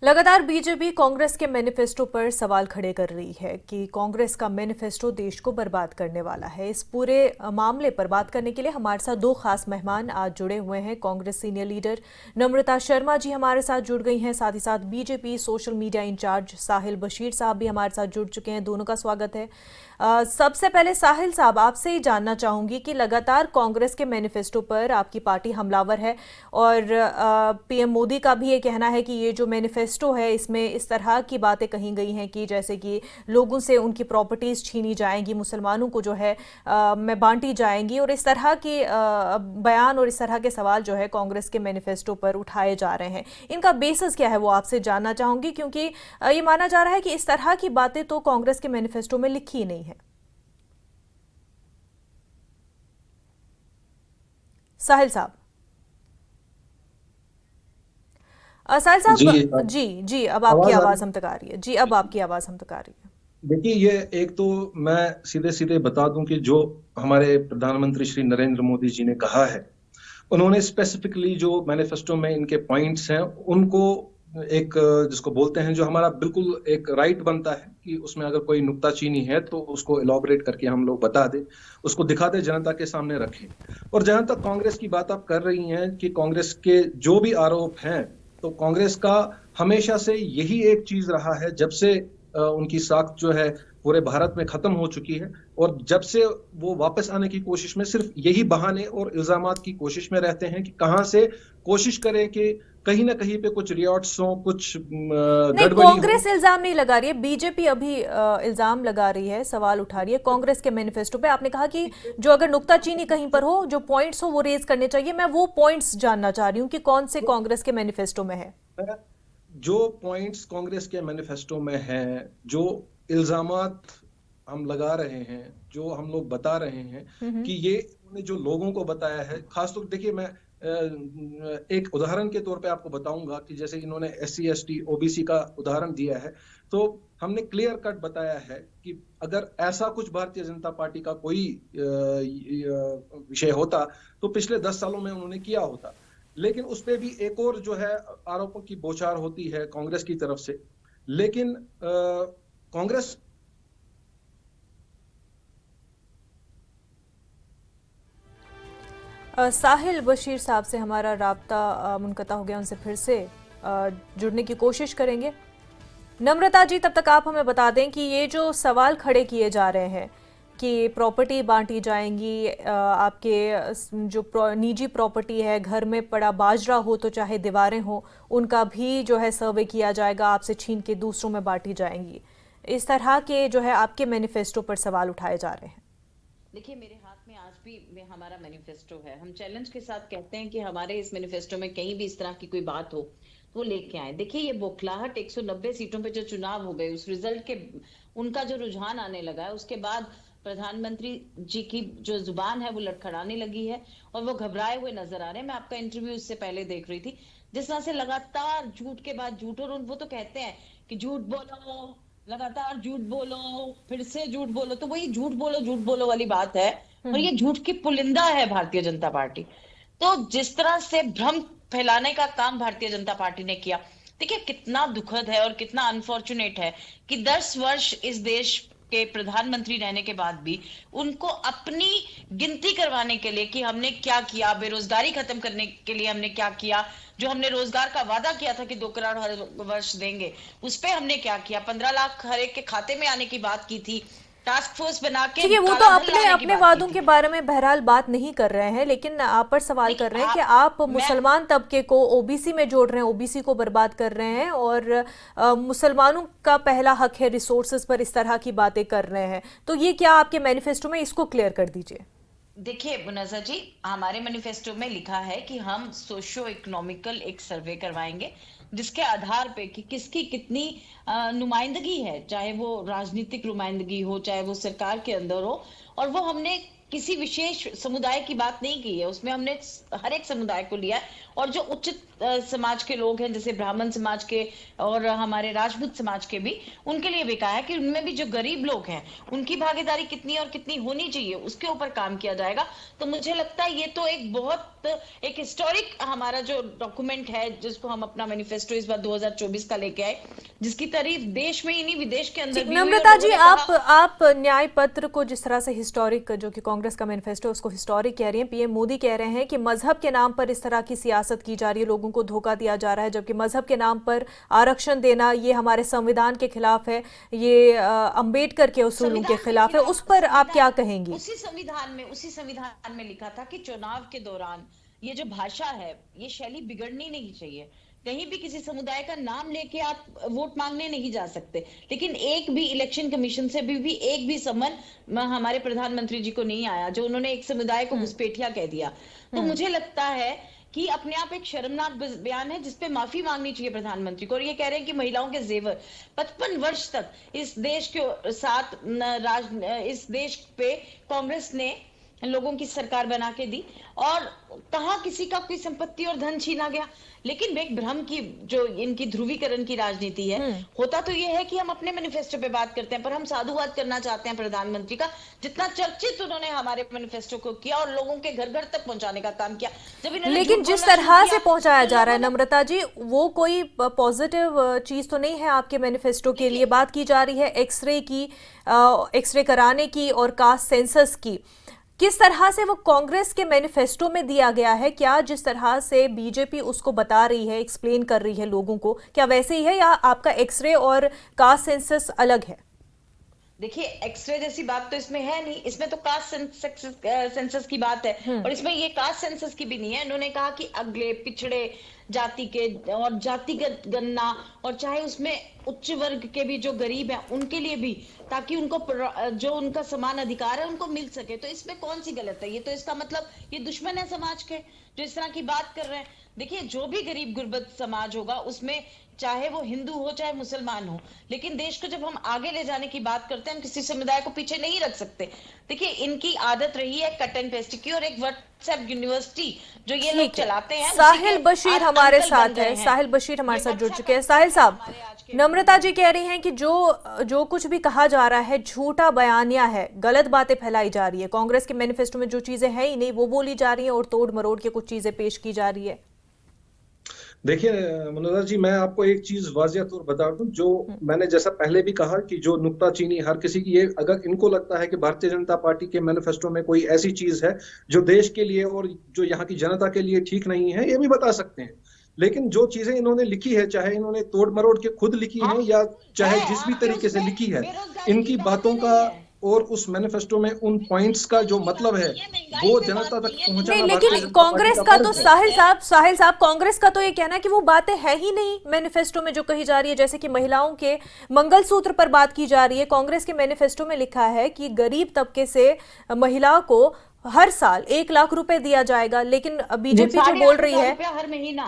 लगातार बीजेपी कांग्रेस के मैनिफेस्टो पर सवाल खड़े कर रही है कि कांग्रेस का मैनिफेस्टो देश को बर्बाद करने वाला है। इस पूरे मामले पर बात करने के लिए हमारे साथ दो खास मेहमान आज जुड़े हुए हैं। कांग्रेस सीनियर लीडर नम्रता शर्मा जी हमारे साथ जुड़ गई हैं, साथ ही साथ बीजेपी सोशल मीडिया इंचार्ज साहिल बशीर साहब भी हमारे साथ जुड़ चुके हैं। दोनों का स्वागत है। सबसे पहले साहिल साहब, आपसे ही जानना चाहूंगी कि लगातार कांग्रेस के मैनिफेस्टो पर आपकी पार्टी हमलावर है और पीएम मोदी का भी ये कहना है कि ये जो मैनिफेस्टो है इसमें इस तरह की बातें कही गई हैं कि जैसे कि लोगों से उनकी प्रॉपर्टीज छीनी जाएंगी, मुसलमानों को जो है में बांटी जाएंगी, और इस तरह के बयान और इस तरह के सवाल जो है कांग्रेस के मैनिफेस्टो पर उठाए जा रहे हैं। इनका बेसिस क्या है वो आपसे जानना चाहूंगी, क्योंकि ये माना जा रहा है कि इस तरह की बातें तो कांग्रेस के मैनिफेस्टो में लिखी ही नहीं है। साहिल साहब। साहिल जी। साहब, जी जी, अब आपकी आवाज आ रही आवाज हम तक आ रही है। जी, अब आपकी आवाज हम तक आ रही है। देखिए, ये एक तो मैं सीधे सीधे बता दूं कि जो हमारे प्रधानमंत्री श्री नरेंद्र मोदी जी ने कहा है, उन्होंने स्पेसिफिकली जो मैनिफेस्टो में इनके पॉइंट्स हैं उनको एक जिसको बोलते हैं, जो हमारा बिल्कुल एक राइट बनता है कि उसमें अगर कोई नुक्ताचीनी है तो उसको इलॉबरेट करके हम लोग बता दें, उसको दिखा दें, जनता के सामने रखें। और जहां तक कांग्रेस की बात आप कर रही हैं कि कांग्रेस के जो भी आरोप हैं, तो कांग्रेस का हमेशा से यही एक चीज रहा है, जब से उनकी साख जो है पूरे भारत में खत्म हो चुकी है, और जब से वो वापस आने की कोशिश में सिर्फ यही बहाने और इल्जामात की कोशिश में रहते हैं कि कहां से कोशिश करें कि कहीं ना कहीं पे कुछ रियॉट्स हो, कुछ नहीं, गड़बड़ी हो। कांग्रेस इल्जाम नहीं लगा रही है, बीजेपी अभी इल्जाम लगा रही है, सवाल उठा रही है कांग्रेस के मैनिफेस्टो पे। आपने कहा कि जो अगर नुक्ताचीनी कहीं पर हो, जो पॉइंट्स हो वो रेज करने चाहिए। मैं वो पॉइंट्स जानना चाह रही हूँ कि कौन से कांग्रेस के मैनिफेस्टो में है। जो पॉइंट्स कांग्रेस के मैनिफेस्टो में हैं, जो इल्जामात हम लगा रहे हैं, जो हम लोग बता रहे हैं कि ये उन्होंने जो लोगों को बताया है, खासतौर देखिए, मैं एक उदाहरण के तौर पे आपको बताऊंगा कि जैसे इन्होंने SC ST OBC का उदाहरण दिया है, तो हमने क्लियर कट बताया है कि अगर ऐसा कुछ भारतीय जनता पार्टी का कोई विषय होता तो पिछले 10 सालों में उन्होंने किया होता। लेकिन उस पे भी एक और जो है आरोपों की बौछार होती है कांग्रेस की तरफ से। लेकिन कांग्रेस साहिल बशीर साहब से हमारा राब्ता मुनक़ता हो गया, उनसे फिर से जुड़ने की कोशिश करेंगे। नम्रता जी, तब तक आप हमें बता दें कि ये जो सवाल खड़े किए जा रहे हैं कि प्रॉपर्टी बांटी जाएंगी, आपके जो निजी प्रॉपर्टी है, घर में पड़ा बाजरा हो तो चाहे दीवारें हो, उनका भी जो है सर्वे किया जाएगा, आपसे छीन के दूसरों में बांटी जाएंगी। इस तरह के जो है आपके मैनिफेस्टो पर सवाल उठाए जा रहे हैं। देखिए, मेरे हाथ में आज भी हमारा मैनिफेस्टो है। हम चैलेंज के साथ कहते हैं कि हमारे इस मैनिफेस्टो में कहीं भी इस तरह की कोई बात हो तो वो लेके आए। देखिए, ये बौखलाहट 190 सीटों पे जो चुनाव हो गए, उस रिजल्ट के उनका जो रुझान आने लगा है, उसके बाद प्रधानमंत्री जी की जो जुबान है वो लड़खड़ाने लगी है और वो घबराए हुए नजर आ रहे हैं। मैं आपका इंटरव्यू इससे पहले देख रही थी, जिस तरह से लगातार झूठ के बाद झूठ, और वो तो कहते हैं कि झूठ बोलो, लगातार झूठ बोलो, फिर से झूठ बोलो, तो वही झूठ बोलो वाली बात है। और ये झूठ की पुलिंदा है भारतीय जनता पार्टी। तो जिस तरह से भ्रम फैलाने का काम भारतीय जनता पार्टी ने किया, देखिए कितना दुखद है और कितना अनफॉर्चुनेट है कि 10 वर्ष इस देश के प्रधानमंत्री रहने के बाद भी उनको अपनी गिनती करवाने के लिए कि हमने क्या किया, बेरोजगारी खत्म करने के लिए हमने क्या किया, जो हमने रोजगार का वादा किया था कि 2 करोड़ हर वर्ष देंगे, उस पे हमने क्या किया, 15 लाख हर एक के खाते में आने की बात की थी, टास्क फोर्स बना के ठीक है, वो तो काला धन अपने लाने की अपने बात की वादों थी। के बारे में बहरहाल बात नहीं कर रहे हैं, लेकिन आप पर सवाल देखिए कर रहे हैं कि आप आप मैं मुसलमान तबके को ओबीसी में जोड़ रहे हैं, ओबीसी को बर्बाद कर रहे हैं, और मुसलमानों का पहला हक है रिसोर्सेज पर इस तरह की बातें कर रहे हैं। तो ये क्या आपके मैनिफेस्टो में, इसको क्लियर कर दीजिए। देखिए मुनज़्ज़ा जी, हमारे मैनिफेस्टो में लिखा है कि हम सोशो इकोनॉमिकल एक सर्वे करवाएंगे, जिसके आधार पे कि किसकी कितनी नुमाइंदगी है, चाहे वो राजनीतिक नुमाइंदगी हो, चाहे वो सरकार के अंदर हो, और वो हमने किसी विशेष समुदाय की बात नहीं की है, उसमें हमने हर एक समुदाय को लिया है। और जो उच्च समाज के लोग हैं, जैसे ब्राह्मण समाज के और हमारे राजपूत समाज के भी, उनके लिए भी कहा है कि उनमें भी जो गरीब लोग हैं उनकी भागीदारी कितनी और कितनी होनी चाहिए, उसके ऊपर काम किया जाएगा। तो मुझे लगता है ये तो एक बहुत एक हिस्टोरिक हमारा जो डॉक्यूमेंट है, जिसको हम अपना मैनिफेस्टो इस बार 2024 का लेके आए, जिसकी तारीफ देश में ही नहीं विदेश के अंदर भी हुई। नम्रता जी, आप न्याय पत्र को जिस तरह से हिस्टोरिक, जो कि कांग्रेस का मैनिफेस्टो, उसको हिस्टोरिक कह रही हैं, पीएम मोदी कह रहे हैं कि मजहब के नाम पर इस तरह की सियासत की जा रही है, लोगों को धोखा दिया जा रहा है, जबकि मजहब के नाम पर आरक्षण देना ये हमारे संविधान के खिलाफ है, ये अंबेडकर के उसूलों के खिलाफ है। उस पर आप क्या कहेंगी? उसी संविधान में लिखा था कि चुनाव के दौरान ये जो भाषा है, ये शैली बिगड़नी नहीं चाहिए। कहीं भी किसी समुदाय का नाम लेके आप वोट मांगने नहीं जा सकते। लेकिन एक भी इलेक्शन कमीशन से भी एक भी समन हमारे प्रधानमंत्री जी को नहीं आया, जो उन्होंने एक समुदाय को घुसपैठिया कह दिया। तो मुझे लगता है कि अपने आप एक शर्मनाक बयान है, जिसपे माफी मांगनी चाहिए प्रधानमंत्री को। और ये कह रहे हैं कि महिलाओं के जेवर 55 वर्ष तक इस देश के साथ इस देश पे कांग्रेस ने लोगों की सरकार बना के दी, और कहां किसी का कोई संपत्ति और धन छीना गया। लेकिन एक भ्रम की जो इनकी ध्रुवीकरण की राजनीति है, होता तो ये है कि हम अपने मैनिफेस्टो पे बात करते हैं, पर हम साधुवाद करना चाहते हैं प्रधानमंत्री का, जितना चर्चित उन्होंने हमारे मैनिफेस्टो को किया और लोगों के घर घर तक पहुंचाने का काम किया। जब लेकिन जिस तरह से पहुंचाया जा रहा है नम्रता जी, वो कोई पॉजिटिव चीज तो नहीं है आपके मैनिफेस्टो के लिए। बात की जा रही है एक्सरे की, एक्सरे कराने की और कास्ट सेंसस की। किस तरह से वो कांग्रेस के मैनिफेस्टो में दिया गया है? क्या जिस तरह से बीजेपी उसको बता रही है, एक्सप्लेन कर रही है लोगों को, क्या वैसे ही है, या आपका एक्सरे और कास्ट सेंसस अलग है? देखिए, एक्सरे जैसी बात तो इसमें है नहीं, इसमें तो कास्ट सेंसस की बात है, और इसमें ये कास्ट सेंसस की भी नहीं है। इन्होंने कहा कि अगले पिछड़े जाति के और जातिगत गणना, और चाहे उसमें उच्च वर्ग के भी जो गरीब हैं उनके लिए भी, ताकि उनको जो उनका समान अधिकार है उनको मिल सके। तो इसमें कौन सी गलत है? ये तो इसका मतलब ये दुश्मन है समाज के जो इस तरह की बात कर रहे हैं। देखिए, जो भी गरीब गुरबत समाज होगा, उसमें चाहे वो हिंदू हो चाहे मुसलमान हो, लेकिन देश को जब हम आगे ले जाने की बात करते हैं, हम किसी समुदाय को पीछे नहीं रख सकते। देखिए, इनकी आदत रही है कट एंड पेस्ट की, और एक व्हाट्सएप यूनिवर्सिटी जो ये लोग चलाते हैं। साहिल बशीर हमारे साथ है, साहिल बशीर हमारे साथ जुड़ चुके हैं। साहिल साहब, नम्रता जी कह रही हैं कि जो कुछ भी कहा जा रहा है झूठा बयानिया है, गलत बातें फैलाई जा रही है, कांग्रेस के मैनिफेस्टो में जो चीजें हैं ही नहीं वो बोली जा रही हैं, और तोड़ मरोड़ के कुछ चीजें पेश की जा रही है। देखिए मनोजा जी, मैं आपको एक चीज वाजिया तौर बता दूं, जो मैंने जैसा पहले भी कहा कि जो नुक्ताचीनी हर किसी की, ये अगर इनको लगता है कि भारतीय जनता पार्टी के मैनिफेस्टो में कोई ऐसी चीज है जो देश के लिए और जो यहाँ की जनता के लिए ठीक नहीं है, ये भी बता सकते हैं। लेकिन जो चीजें इन्होंने लिखी है, चाहे इन्होंने तोड़ मरोड़ के खुद लिखी है या चाहे जिस भी तरीके से लिखी है, इनकी बातों का और उस मैनिफेस्टो में उन पॉइंट्स का जो मतलब है वो जनता तक पहुंचाना। नहीं, लेकिन कांग्रेस का तो साहिल साहब कांग्रेस का तो ये कहना है कि वो बातें है ही नहीं मैनिफेस्टो में जो कही जा रही है, जैसे कि महिलाओं के मंगलसूत्र पर बात की जा रही है। कांग्रेस के मैनिफेस्टो में लिखा है कि गरीब तबके से महिला को हर साल 1 लाख रुपए दिया जाएगा, लेकिन बीजेपी जो बोल रही है हर महीना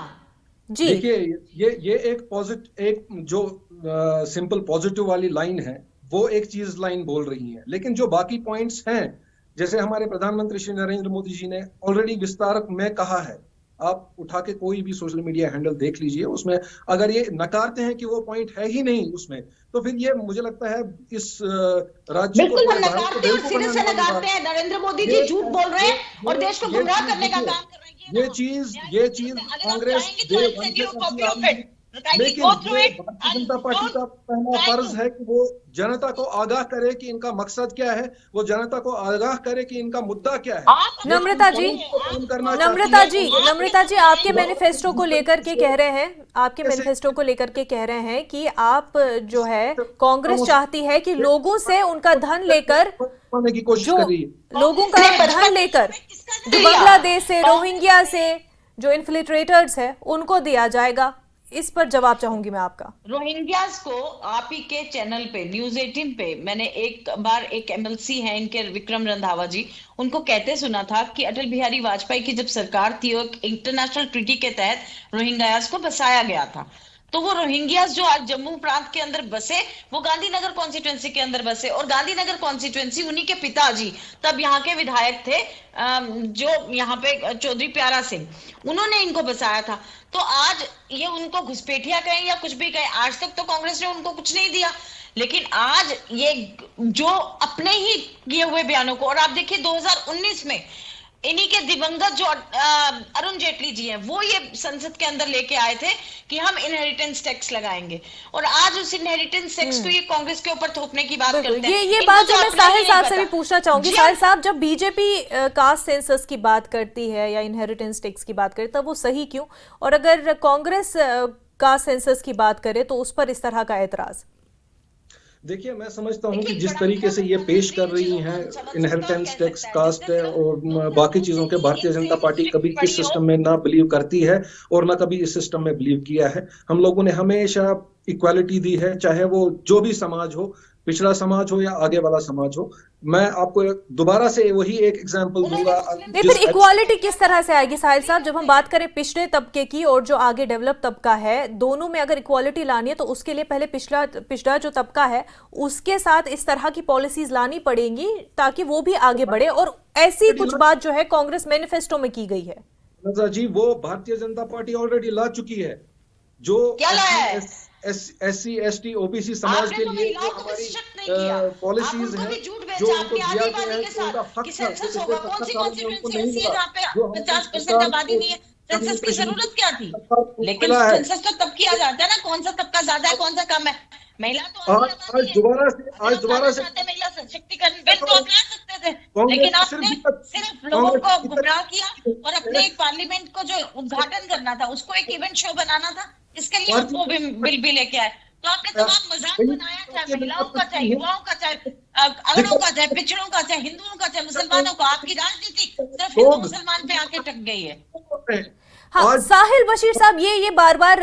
जी। देखिए, ये एक जो सिंपल पॉजिटिव वाली लाइन है, वो एक चीज लाइन बोल रही है, लेकिन जो बाकी पॉइंट्स हैं, जैसे हमारे प्रधानमंत्री श्री नरेंद्र मोदी जी ने ऑलरेडी विस्तारक में कहा है, आप उठा के कोई भी सोशल मीडिया हैंडल देख लीजिए, उसमें अगर ये नकारते हैं कि वो पॉइंट है ही नहीं उसमें, तो फिर ये मुझे लगता है इस राज्य को नकारते हैं, सीधे से नकारते हैं। नरेंद्र मोदी जी झूठ बोल रहे हैं और देश को गुमराह करने का काम कर रहे हैं। ये चीज कांग्रेस लेकिन भारतीय जनता पार्टी का पहला फर्ज है कि वो जनता को आगाह करे कि इनका मकसद क्या है, वो जनता को आगाह करे कि इनका मुद्दा क्या है। नम्रता जी आपके मैनिफेस्टो को लेकर के कह रहे हैं, आपके मैनिफेस्टो को लेकर के कह रहे हैं कि आप जो है कांग्रेस चाहती है कि लोगों से उनका धन लेकर, की कोशिश कर रही है, लोगों का धन लेकर जो बांग्लादेश से, रोहिंग्या से जो इन्फिल्ट्रेटर्स है उनको दिया जाएगा। इस पर जवाब चाहूंगी मैं आपका। रोहिंग्यास को आप ही के चैनल पे न्यूज 18 पे मैंने एक बार एक एमएलसी हैं इनके विक्रम रंधावा जी, उनको कहते सुना था कि अटल बिहारी वाजपेयी की जब सरकार थी और इंटरनेशनल ट्रीटी के तहत रोहिंग्यास को बसाया गया था। तो वो रोहिंग्यास जो आज जम्मू प्रांत के अंदर बसे, वो गांधीनगर कॉन्स्टिट्यूएंसी के अंदर बसे, और गांधीनगर कॉन्स्टिट्यूएंसी उन्हीं के पिताजी तब यहाँ के विधायक थे, जो यहाँ पे चौधरी प्यारा सिंह, उन्होंने इनको बसाया था। तो आज ये उनको घुसपैठिया कहें या कुछ भी कहें, आज तक तो कांग्रेस ने उनको कुछ नहीं दिया, लेकिन आज ये जो अपने ही किए हुए बयानों को, और आप देखिए 2019 में इन्हीं के दिवंगत जो अरुण जेटली जी हैं, वो ये संसद के अंदर लेके आए थे कि हम इनहेरिटेंस टैक्स लगाएंगे, और आज उस इनहेरिटेंस टैक्स को ये कांग्रेस के ऊपर थोपने की बात करते हैं। ये बात जो मैं साहिल साहब से भी पूछना चाहूंगी, साहिल साहब, जब बीजेपी कास्ट सेंसस की बात करती है या इनहेरिटेंस टैक्स की बात करती है, तब वो सही क्यों, और अगर कांग्रेस कास्ट सेंसस की बात करे तो उस पर इस तरह का एतराज? देखिए, मैं समझता हूं कि जिस तरीके से ये पेश कर रही हैं, इनहेरिटेंस टैक्स, कास्ट और बाकी चीजों के, भारतीय जनता पार्टी कभी इस सिस्टम में ना बिलीव करती है और ना कभी इस सिस्टम में बिलीव किया है। हम लोगों ने हमेशा इक्वालिटी दी है, चाहे वो जो भी समाज हो, पिछड़ा समाज हो या आगे वाला समाज हो। मैं आपको दोबारा से वही एक एग्जांपल दूंगा। नहीं, फिर इक्वालिटी किस तरह से आएगी साहिल साहब? जब हम बात करें पिछड़े तबके की और जो आगे डेवलप तबका है, दोनों में अगर इक्वालिटी लानी है तो उसके लिए पहले पिछड़ा जो तबका है उसके साथ इस तरह की पॉलिसीज लानी पड़ेंगी ताकि वो भी आगे बढ़े, और ऐसी कुछ बात जो है कांग्रेस मैनिफेस्टो में की गई है। जी, वो भारतीय जनता पार्टी ऑलरेडी ला चुकी है। जो क्या लाया है? SC ST OBC समाज के लिए जो हमारी पॉलिसीज हैं, जो उनको दिया गया है, जो उनका हक था, पिछले 70 सालों में उनको नहीं मिला। जो 50% आबादी नहीं है, सेंसस की जरूरत क्या थी? लेकिन सेंसस तो तब किया जाता है ना, कौन सा तबका ज्यादा है, कौन सा कम है। महिला तो आज दोबारा से महिला सशक्तिकरण बिल तो अपना सकते थे, लेकिन आपने सिर्फ लोगों को गुमराह किया, और अपने एक पार्लियामेंट को जो उद्घाटन करना था उसको एक इवेंट शो बनाना था, इसके लिए वो बिल भी लेके आए। तो आपने तमाम मजाक बनाया, चाहे महिलाओं का, चाहे युवाओं का, चाहे अगड़ों का, चाहे पिछड़ों का, चाहे हिंदुओं का, चाहे मुसलमानों का। आपकी राजनीति सिर्फ हिंदू मुसलमान पे आके टक गई है। हाँ, साहिल बशीर साहब, ये बार बार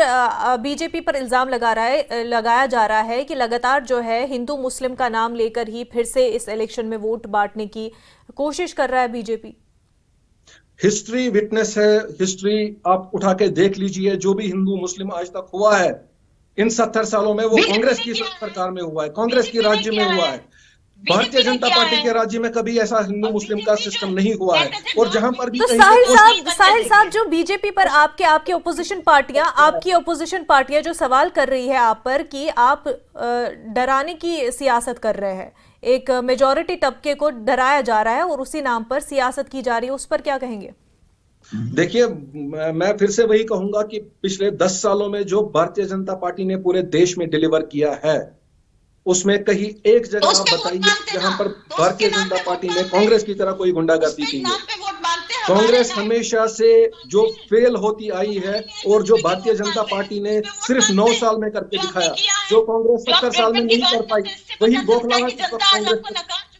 बीजेपी पर इल्जाम लगाया जा रहा है कि लगातार जो है हिंदू मुस्लिम का नाम लेकर ही फिर से इस इलेक्शन में वोट बांटने की कोशिश कर रहा है बीजेपी। हिस्ट्री विटनेस है, हिस्ट्री आप उठा के देख लीजिए। जो भी हिंदू मुस्लिम आज तक हुआ है इन 70 सालों में, वो कांग्रेस की सरकार में हुआ है, कांग्रेस की राज्य में हुआ है। भारतीय जनता पार्टी के राज्य में कभी ऐसा हिंदू मुस्लिम का सिस्टम नहीं हुआ है। और जहां पर भी तो साहिल साहब, जो बीजेपी पर आपकी ओपोजिशन पार्टियां जो सवाल कर रही है आप पर कि आप डराने की सियासत कर रहे हैं, एक मेजॉरिटी तबके को डराया जा रहा है और उसी नाम पर सियासत की जा रही है, उस पर क्या कहेंगे? देखिए, मैं फिर से वही कहूंगा कि पिछले 10 सालों में जो भारतीय जनता पार्टी ने पूरे देश में डिलीवर किया है, उसमें कहीं एक जगह आप बताइए जहां पर भारतीय जनता पार्टी ने कांग्रेस की तरह कोई गुंडागर्दी की है। कांग्रेस हमेशा से जो फेल होती आई है, और जो भारतीय जनता पार्टी ने सिर्फ 9 साल में करके दिखाया, जो कांग्रेस 70 साल में नहीं कर पाई, वही बौखलाहट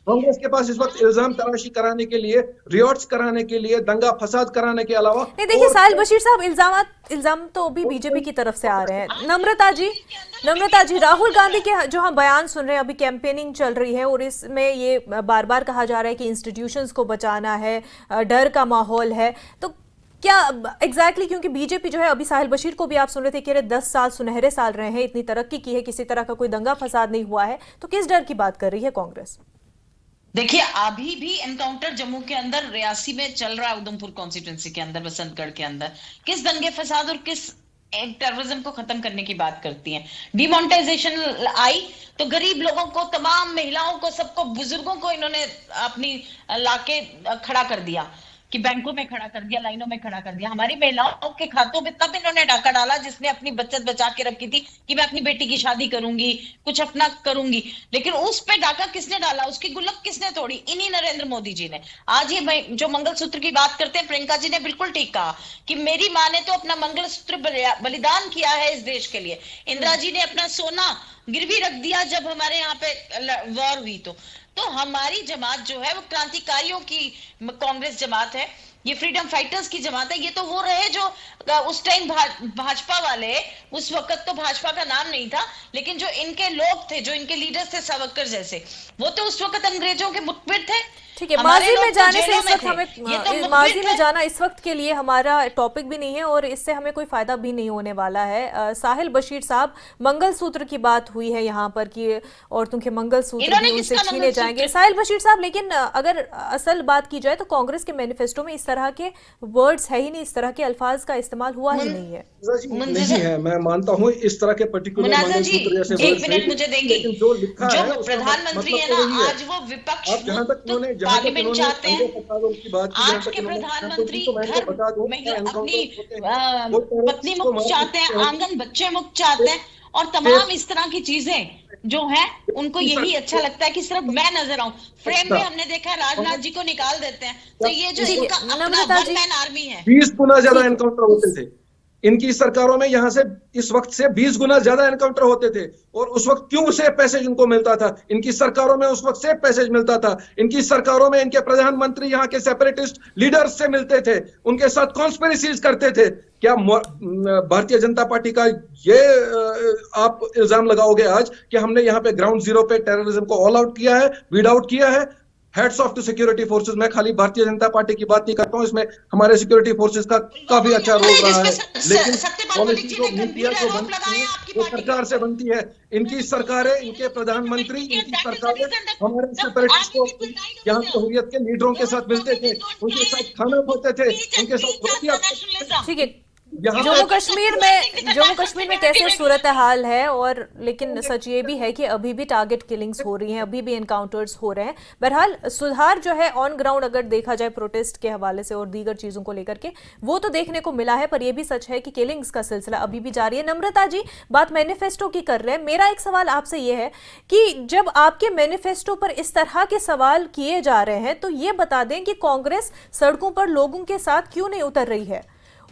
कांग्रेस के पास इस वक्त इल्जाम तराशी कराने के लिए, रियॉट्स कराने के लिए, दंगा फसाद कराने के अलावा नहीं। देखिए साहिल बशीर साहब, इल्जाम तो अभी बीजेपी की तरफ से आ रहे हैं। नम्रता जी, राहुल गांधी के जो हम बयान सुन रहे हैं, अभी कैंपेनिंग चल रही है और इसमें ये बार बार कहा जा रहा है कि इंस्टीट्यूशंस को बचाना है, डर का माहौल है, तो क्या एग्जैक्टली क्योंकि बीजेपी जो है, अभी साहिल बशीर को भी आप सुन रहे थे कि 10 साल सुनहरे साल रहे हैं, इतनी तरक्की की है, किसी तरह का कोई दंगा फसाद नहीं हुआ है, तो किस डर की बात कर रही है कांग्रेस? देखिए, अभी भी एनकाउंटर जम्मू के अंदर रियासी में चल रहा है, उधमपुर कॉन्स्टिट्यूएंसी के अंदर, बसंतगढ़ के अंदर। किस दंगे फसाद और किस टेररिज्म को खत्म करने की बात करती हैं? डिमोनेटाइजेशन आई तो गरीब लोगों को, तमाम महिलाओं को, सबको, बुजुर्गों को इन्होंने अपनी लाके खड़ा कर दिया, कि बैंकों में खड़ा कर दिया, लाइनों में खड़ा कर दिया। हमारी महिलाओं के खातों में तब इन्होंने डाका डाला जिसने अपनी बचत बचा के रखी थी कि मैं अपनी बेटी की शादी करूंगी, कुछ अपना करूंगी, लेकिन उस पे डाका किसने डाला, उसकी गुल्लक किसने तोड़ी? इन्हीं नरेंद्र मोदी जी ने। आज ये जो मंगलसूत्र की बात करते हैं, प्रियंका जी ने बिल्कुल ठीक कहा कि मेरी माँ ने तो अपना मंगलसूत्र बलिदान किया है इस देश के लिए। इंदिरा जी ने अपना सोना गिरवी रख दिया जब हमारे यहाँ पे वॉर हुई। तो हमारी जमात जो है वो क्रांतिकारियों की कांग्रेस जमात है, ये फ्रीडम फाइटर्स की जमात है। ये तो वो रहे जो उस टाइम भाजपा वाले, उस वक्त तो भाजपा का नाम नहीं था, लेकिन जो इनके लोग थे, जो इनके लीडर्स थे, सावरकर जैसे, वो तो उस वक्त अंग्रेजों के मुखबिर थे। ठीक है, हमारे माजी लोग में तो जाने से जेलों इस में वक्त थे। हमें ये तो माजी मुखबिर में थे। जाना इस वक्त के लिए हमारा टॉपिक भी नहीं है और इससे हमें कोई फायदा भी नहीं होने वाला है। साहिल बशीर साहब, मंगलसूत्र की बात हुई है यहाँ पर कि औरतों के मंगलसूत्र भी इन्होंने उनसे किसका छीने जाएंगे। मंगलसूत्र? साहिल बशीर साहब, लेकिन अगर असल बात की जाए तो कांग्रेस के मैनिफेस्टो में इस तरह के वर्ड्स है ही नहीं, इस तरह के अल्फाज का इस्तेमाल हुआ ही मुन, नहीं है। जी मुंतजर नहीं है, मैं मानता हूँ इस तरह के पर्टिकुलर मुनाजा जी, मंगलसूत्र जैसे एक वर्ड्स है मिनट ही, मुझे देंगी? लेकिन जो लिखा जो है उसका प्रधानमंत्री मतलब है तो ना, वही है। आज वो विपक्ष आप जहां तक मुक्त इन्होंने पार्लियामेंट चाहते अंडे हैं। पतालों की बात की, जहां आज तक के इन्होंने तो प्रधानमंत्री तो मैं इनको घर बता दूं महिला एनकाउंटर अपनी होते हैं, वो पत्नी टेररिस्ट को मुक्त मार चाहते हैं, देते आंगन बच्चे मुक्त चाहते हैं, और हैं। तमाम इस तरह की चीजें जो है उनको यही अच्छा लगता है कि सिर्फ मैं नजर आऊं फ्रेम में। हमने देखा है राजनाथ जी को निकाल देते हैं, तो ये जो ठीक इनका है अपना नम्रता वन जी, मैन आर्मी है। 20 गुना ज्यादा ठीक है। एनकाउंटर होते थे इनकी सरकारों में, यहां से इस वक्त से 20 गुना ज्यादा एनकाउंटर होते थे। और उस वक्त क्यों से पैसेज उनको मिलता था? इनकी सरकारों में उस वक्त से पैसेज मिलता था। इनकी सरकारों में इनके प्रधानमंत्री यहाँ के सेपरेटिस्ट लीडर्स से मिलते थे, उनके साथ कॉन्स्पिरेसीज करते थे। क्या भारतीय जनता पार्टी का ये आप इल्जाम लगाओगे आज कि हमने यहाँ पे ग्राउंड जीरो पे टेररिज्म को ऑल आउट किया है, वीड आउट किया है? Heads off to security forces, मैं खाली भारतीय जनता पार्टी की बात नहीं करता हूं, इसमें हमारे सिक्योरिटी फोर्सेस का काफी अच्छा रोल रहा है। लेकिन सत्यपाल मलिक पॉलिसी जी जो ने नीतियां गंभीर जो आरोप बनती लगाए हैं हैं आपकी वो पार्टी सरकार से बनती है। इनकी सरकारें, इनके प्रधानमंत्री, इनकी सरकारें हमारे सेपरेटिस्ट को यहाँ के हुर्रियत के लीडरों के साथ मिलते थे, उनके साथ खाना खाते थे, उनके साथ रोटियां खाते थे। ठीक है, यहाँ जम्मू पे कश्मीर में कैसे सूरत हाल है? और लेकिन सच ये भी है कि अभी भी टारगेट किलिंग्स हो रही हैं, अभी भी एनकाउंटर्स हो रहे हैं। बहरहाल सुधार जो है ऑन ग्राउंड अगर देखा जाए प्रोटेस्ट के हवाले से और दीगर चीजों को लेकर के, वो तो देखने को मिला है, पर यह भी सच है कि किलिंग्स का सिलसिला अभी भी जारी है। नम्रता जी, बात मैनिफेस्टो की कर रहे हैं, मेरा एक सवाल आपसे ये है कि जब आपके मैनिफेस्टो पर इस तरह के सवाल किए जा रहे हैं तो ये बता दें कि कांग्रेस सड़कों पर लोगों के साथ क्यों नहीं उतर रही है?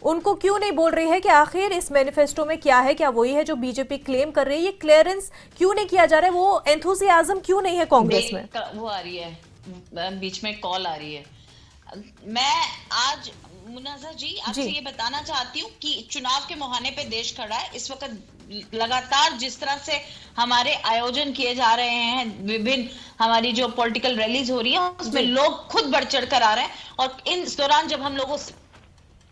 उनको क्यों नहीं बोल रही है कि आखिर इस मैनिफेस्टो में क्या है? क्या वही है जो बीजेपी क्लेम कर रही है? ये क्लियरेंस क्यों नहीं किया जा रहा है? वो एंथुसियाज्म क्यों नहीं है कांग्रेस में? वो आ रही है, बीच में कॉल आ रही है। मैं आज मुनाजा जी आपसे ये बताना चाहती हूँ कि चुनाव के मुहाने पे देश खड़ा है इस वक्त। लगातार जिस तरह से हमारे आयोजन किए जा रहे हैं, विभिन्न हमारी जो पॉलिटिकल रैलीज हो रही है, उसमें लोग खुद बढ़ चढ़ कर आ रहे हैं। और इस दौरान जब हम लोगों से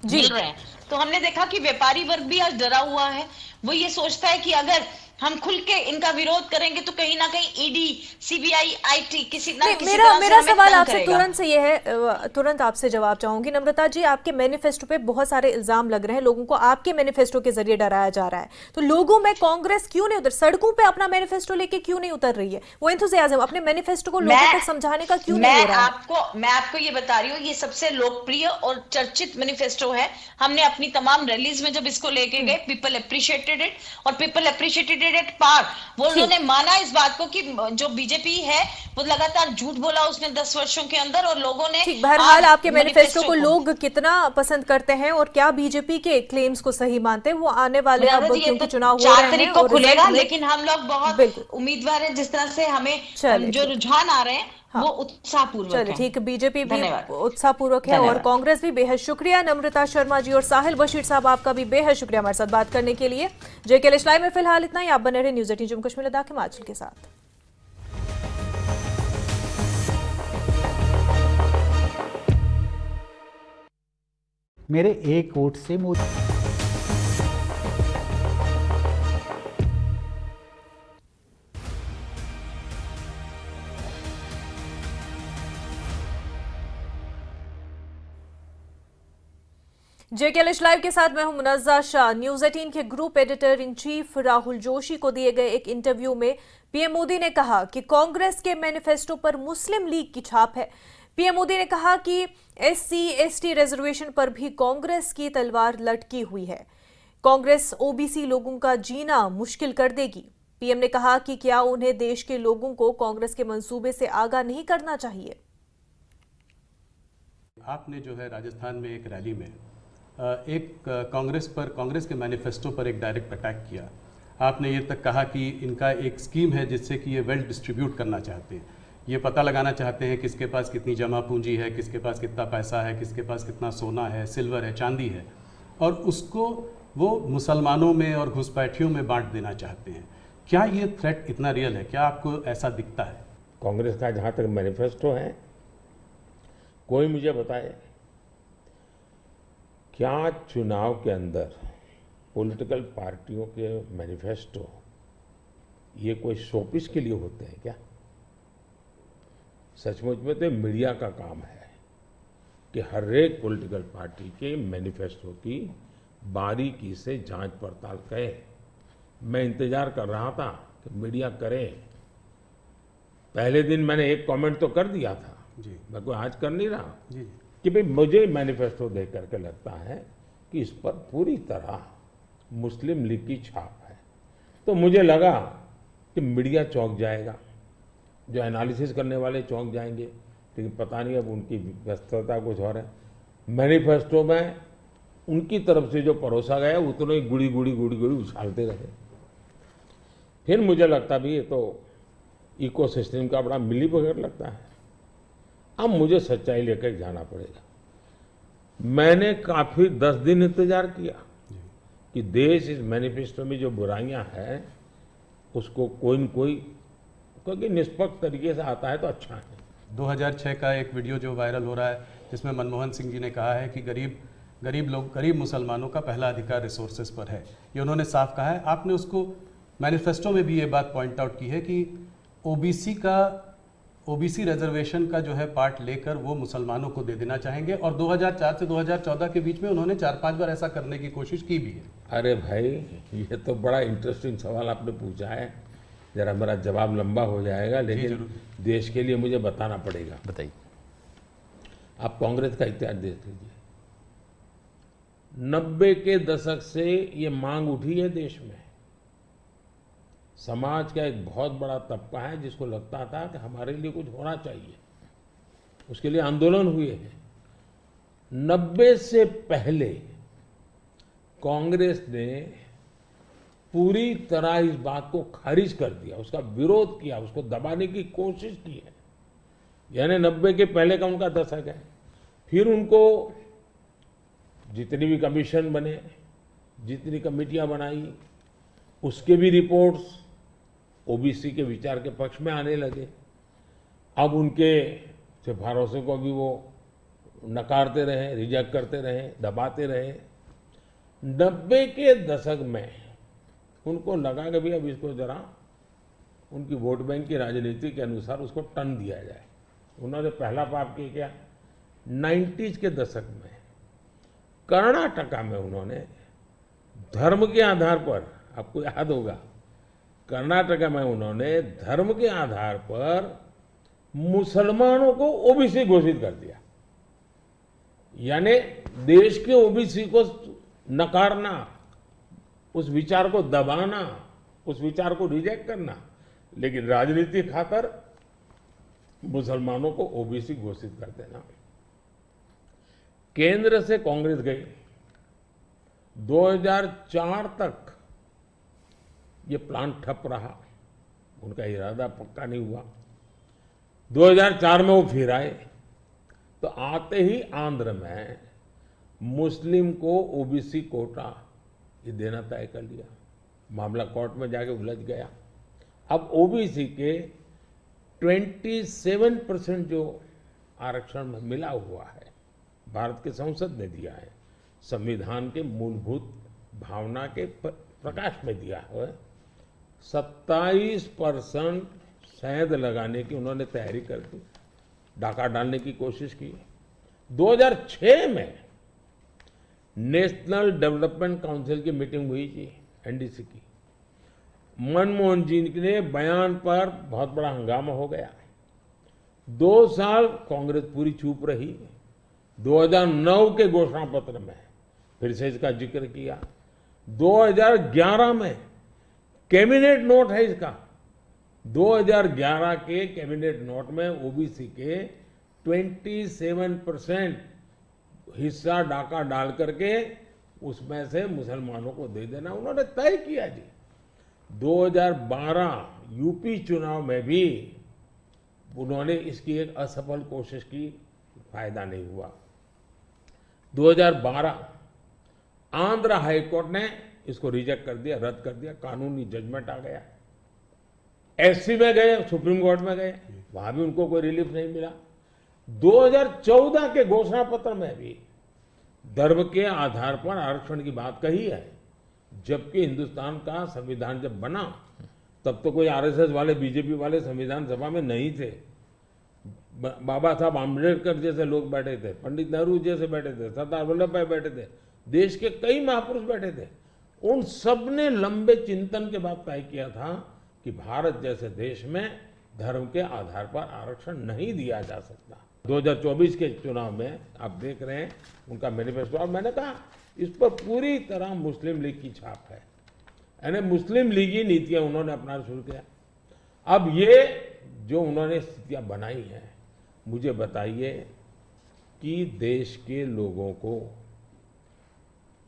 मिल रहे हैं तो हमने देखा कि व्यापारी वर्ग भी आज डरा हुआ है। वो ये सोचता है कि अगर हम खुल के इनका विरोध करेंगे तो कहीं ना कहीं ईडी, सीबीआई, आईटी किसी ना किसी तरह से मेरा हमें सवाल तंग आपसे करेगा। तुरंत से ये है, तुरंत आपसे जवाब चाहूंगी। नम्रता जी, आपके मैनिफेस्टो पे बहुत सारे इल्जाम लग रहे हैं, लोगों को आपके मैनिफेस्टो के जरिए डराया जा रहा है, तो लोगों में कांग्रेस क्यों नहीं उतर, सड़कों पे अपना मैनिफेस्टो लेके क्यों नहीं उतर रही है? वो एंथुसियाज्म अपने मैनिफेस्टो को लोगों तक समझाने का क्यों नहीं हो रहा है? मैं आपको ये बता रही हूँ, ये सबसे लोकप्रिय और चर्चित मैनिफेस्टो है। हमने अपनी तमाम रैलीज में जब इसको लेके गए, पीपल अप्रिशिएटेड इट, और people appreciated it at par. वो उन्होंने माना इस बात को कि जो बीजेपी है वो लगातार झूठ बोला उसने 10 वर्षों के अंदर, और लोगों ने बहरहाल आपके मैनिफेस्टो को लोग कितना पसंद करते हैं और क्या बीजेपी के क्लेम्स को सही मानते हैं, वो आने वाले अब क्योंकि चुनाव हो रहे हैं 4 तारीख को खुलेगा, लेकिन हम लोग बहुत उम्मीदवार हैं। जिस तरह से हमें जो रुझान आ रहे हैं वो उत्साहपूर्वक है। चलिए ठीक, बीजेपी भी उत्साहपूर्वक है और कांग्रेस भी बेहद शुक्रिया। नम्रता शर्मा जी और साहिल बशीर साहब, आपका भी बेहद शुक्रिया हमारे साथ बात करने के लिए। जेके लाइव में फिलहाल इतना ही। आप बने रहे न्यूज़ 18 जम्मू कश्मीर लद्दाख हिमाचल के साथ। मेरे एक वोट से मोदी जेके लाइव के साथ मैं हूं मुनज़्ज़ा शाह। न्यूज़ 18 के group editor in chief Rahul Joshi को दिए गए एक इंटरव्यू में पीएम मोदी ने कहा कि कांग्रेस के मैनिफेस्टो पर मुस्लिम लीग की छाप है। पीएम मोदी ने कहा कि एससी एसटी रिजर्वेशन पर भी कांग्रेस की तलवार लटकी हुई है। कांग्रेस ओबीसी लोगों का जीना मुश्किल कर देगी। पीएम ने कहा कि क्या उन्हें देश के लोगों को कांग्रेस के मंसूबे से आगाह नहीं करना चाहिए? आपने जो है राजस्थान में एक रैली में एक कांग्रेस के मैनिफेस्टो पर एक डायरेक्ट अटैक किया। आपने ये तक कहा कि इनका एक स्कीम है जिससे कि ये वेल्थ डिस्ट्रीब्यूट करना चाहते हैं, ये पता लगाना चाहते हैं किसके पास कितनी जमा पूंजी है, किसके पास कितना पैसा है, किसके पास कितना सोना है, सिल्वर है, चांदी है, और उसको वो मुसलमानों में और घुसपैठियों में बांट देना चाहते हैं। क्या ये थ्रेट इतना रियल है? क्या आपको ऐसा दिखता है? कांग्रेस का जहाँ तक मैनिफेस्टो है कोई मुझे बताए क्या चुनाव के अंदर पॉलिटिकल पार्टियों के मैनिफेस्टो ये कोई शोपीस के लिए होते हैं क्या? सचमुच में तो मीडिया का काम है कि हर एक पॉलिटिकल पार्टी के मैनिफेस्टो की बारीकी से जांच पड़ताल करे। मैं इंतजार कर रहा था कि मीडिया करे। पहले दिन मैंने एक कमेंट तो कर दिया था जी मैं कोई आज कर नहीं रहा जी कि भाई मुझे मैनिफेस्टो देख करके लगता है कि इस पर पूरी तरह मुस्लिम लीग की छाप है। तो मुझे लगा कि मीडिया चौंक जाएगा, जो एनालिसिस करने वाले चौंक जाएंगे, लेकिन पता नहीं अब उनकी व्यस्तता कुछ और है। मैनिफेस्टो में उनकी तरफ से जो परोसा गया उतने ही गुड़ी गुड़ी गुड़ी गुड़ी उछालते रहे। फिर मुझे लगता भी ये तो इकोसिस्टम का बड़ा मिलीभगत लगता है। अब मुझे सच्चाई लेकर जाना पड़ेगा। मैंने काफी 10 दिन इंतजार किया कि देश इस मैनिफेस्टो में जो बुराइयां हैं उसको कोई न कोई, क्योंकि निष्पक्ष तरीके से आता है तो अच्छा है। 2006 का एक वीडियो जो वायरल हो रहा है जिसमें मनमोहन सिंह जी ने कहा है कि गरीब मुसलमानों का पहला अधिकार रिसोर्सेज पर है, ये उन्होंने साफ कहा है। आपने उसको मैनिफेस्टो में भी ये बात पॉइंट आउट की है कि ओबीसी रिजर्वेशन का जो है पार्ट लेकर वो मुसलमानों को दे देना चाहेंगे, और 2004 से 2014 के बीच में उन्होंने 4-5 बार ऐसा करने की कोशिश की भी है। अरे भाई, ये तो बड़ा इंटरेस्टिंग सवाल आपने पूछा है। जरा मेरा जवाब लंबा हो जाएगा, लेकिन देश के लिए मुझे बताना पड़ेगा। बताइए। आप कांग्रेस का इतिहास देख लीजिए। 90 के दशक से ये मांग उठी है देश में। समाज का एक बहुत बड़ा तबका है जिसको लगता था कि हमारे लिए कुछ होना चाहिए, उसके लिए आंदोलन हुए हैं। 90 से पहले कांग्रेस ने पूरी तरह इस बात को खारिज कर दिया, उसका विरोध किया, उसको दबाने की कोशिश की है। यानी 90 के पहले का उनका दशक है। फिर उनको जितनी भी कमीशन बने, जितनी कमेटियां बनाई, उसके भी रिपोर्ट्स ओबीसी के विचार के पक्ष में आने लगे। अब उनके सिफारिशों को भी वो नकारते रहे, रिजेक्ट करते रहे, दबाते रहे। 90 के दशक में उनको लगा कि भाई अब इसको जरा उनकी वोट बैंक की राजनीति के अनुसार उसको टर्न दिया जाए। उन्होंने पहला पाप किया क्या? 90s के दशक में कर्नाटका में उन्होंने धर्म के आधार पर, आपको याद होगा, कर्नाटका में उन्होंने धर्म के आधार पर मुसलमानों को ओबीसी घोषित कर दिया। यानी देश के ओबीसी को नकारना, उस विचार को दबाना, उस विचार को रिजेक्ट करना, लेकिन राजनीति खातर मुसलमानों को ओबीसी घोषित कर देना। केंद्र से कांग्रेस गई, 2004 तक ये प्लान ठप रहा, उनका इरादा पक्का नहीं हुआ। 2004 में वो फिर आए, तो आते ही आंध्र में मुस्लिम को ओबीसी कोटा ये देना तय कर लिया। मामला कोर्ट में जाके उलझ गया। अब ओबीसी के 27% जो आरक्षण में मिला हुआ है, भारत के संसद ने दिया है, संविधान के मूलभूत भावना के प्रकाश में दिया है। 27% शहद लगाने की उन्होंने तैयारी कर दी, डाका डालने की कोशिश की। 2006 में नेशनल डेवलपमेंट काउंसिल की मीटिंग हुई थी, एनडीसी की। मनमोहन जी के बयान पर बहुत बड़ा हंगामा हो गया। 2 साल कांग्रेस पूरी चुप रही। 2009 के घोषणा पत्र में फिर से इसका जिक्र किया। 2011 में कैबिनेट नोट है इसका। 2011 के कैबिनेट नोट में ओबीसी के 27% हिस्सा डाका डाल करके उसमें से मुसलमानों को दे देना उन्होंने तय किया जी। 2012 यूपी चुनाव में भी उन्होंने इसकी एक असफल कोशिश की, फायदा नहीं हुआ। 2012 आंध्र हाईकोर्ट ने इसको रिजेक्ट कर दिया, रद्द कर दिया, कानूनी जजमेंट आ गया। एससी में गए, सुप्रीम कोर्ट में गए, वहां भी उनको कोई रिलीफ नहीं मिला। 2014 के घोषणा पत्र में भी धर्म के आधार पर आरक्षण की बात कही है, जबकि हिंदुस्तान का संविधान जब बना तब तो कोई आरएसएस वाले, बीजेपी वाले संविधान सभा में नहीं थे। बाबा साहब आम्बेडकर जैसे लोग बैठे थे, पंडित नेहरू जैसे बैठे थे, सरदार वल्लभ भाई बैठे थे, देश के कई महापुरुष बैठे थे। उन सब ने लंबे चिंतन के बाद तय किया था कि भारत जैसे देश में धर्म के आधार पर आरक्षण नहीं दिया जा सकता। 2024 के चुनाव में आप देख रहे हैं उनका मैनिफेस्टो, और मैंने कहा इस पर पूरी तरह मुस्लिम लीग की छाप है, यानी मुस्लिम लीगी नीतियां उन्होंने अपनाना शुरू किया। अब ये जो उन्होंने स्थितियां बनाई हैं, मुझे बताइए कि देश के लोगों को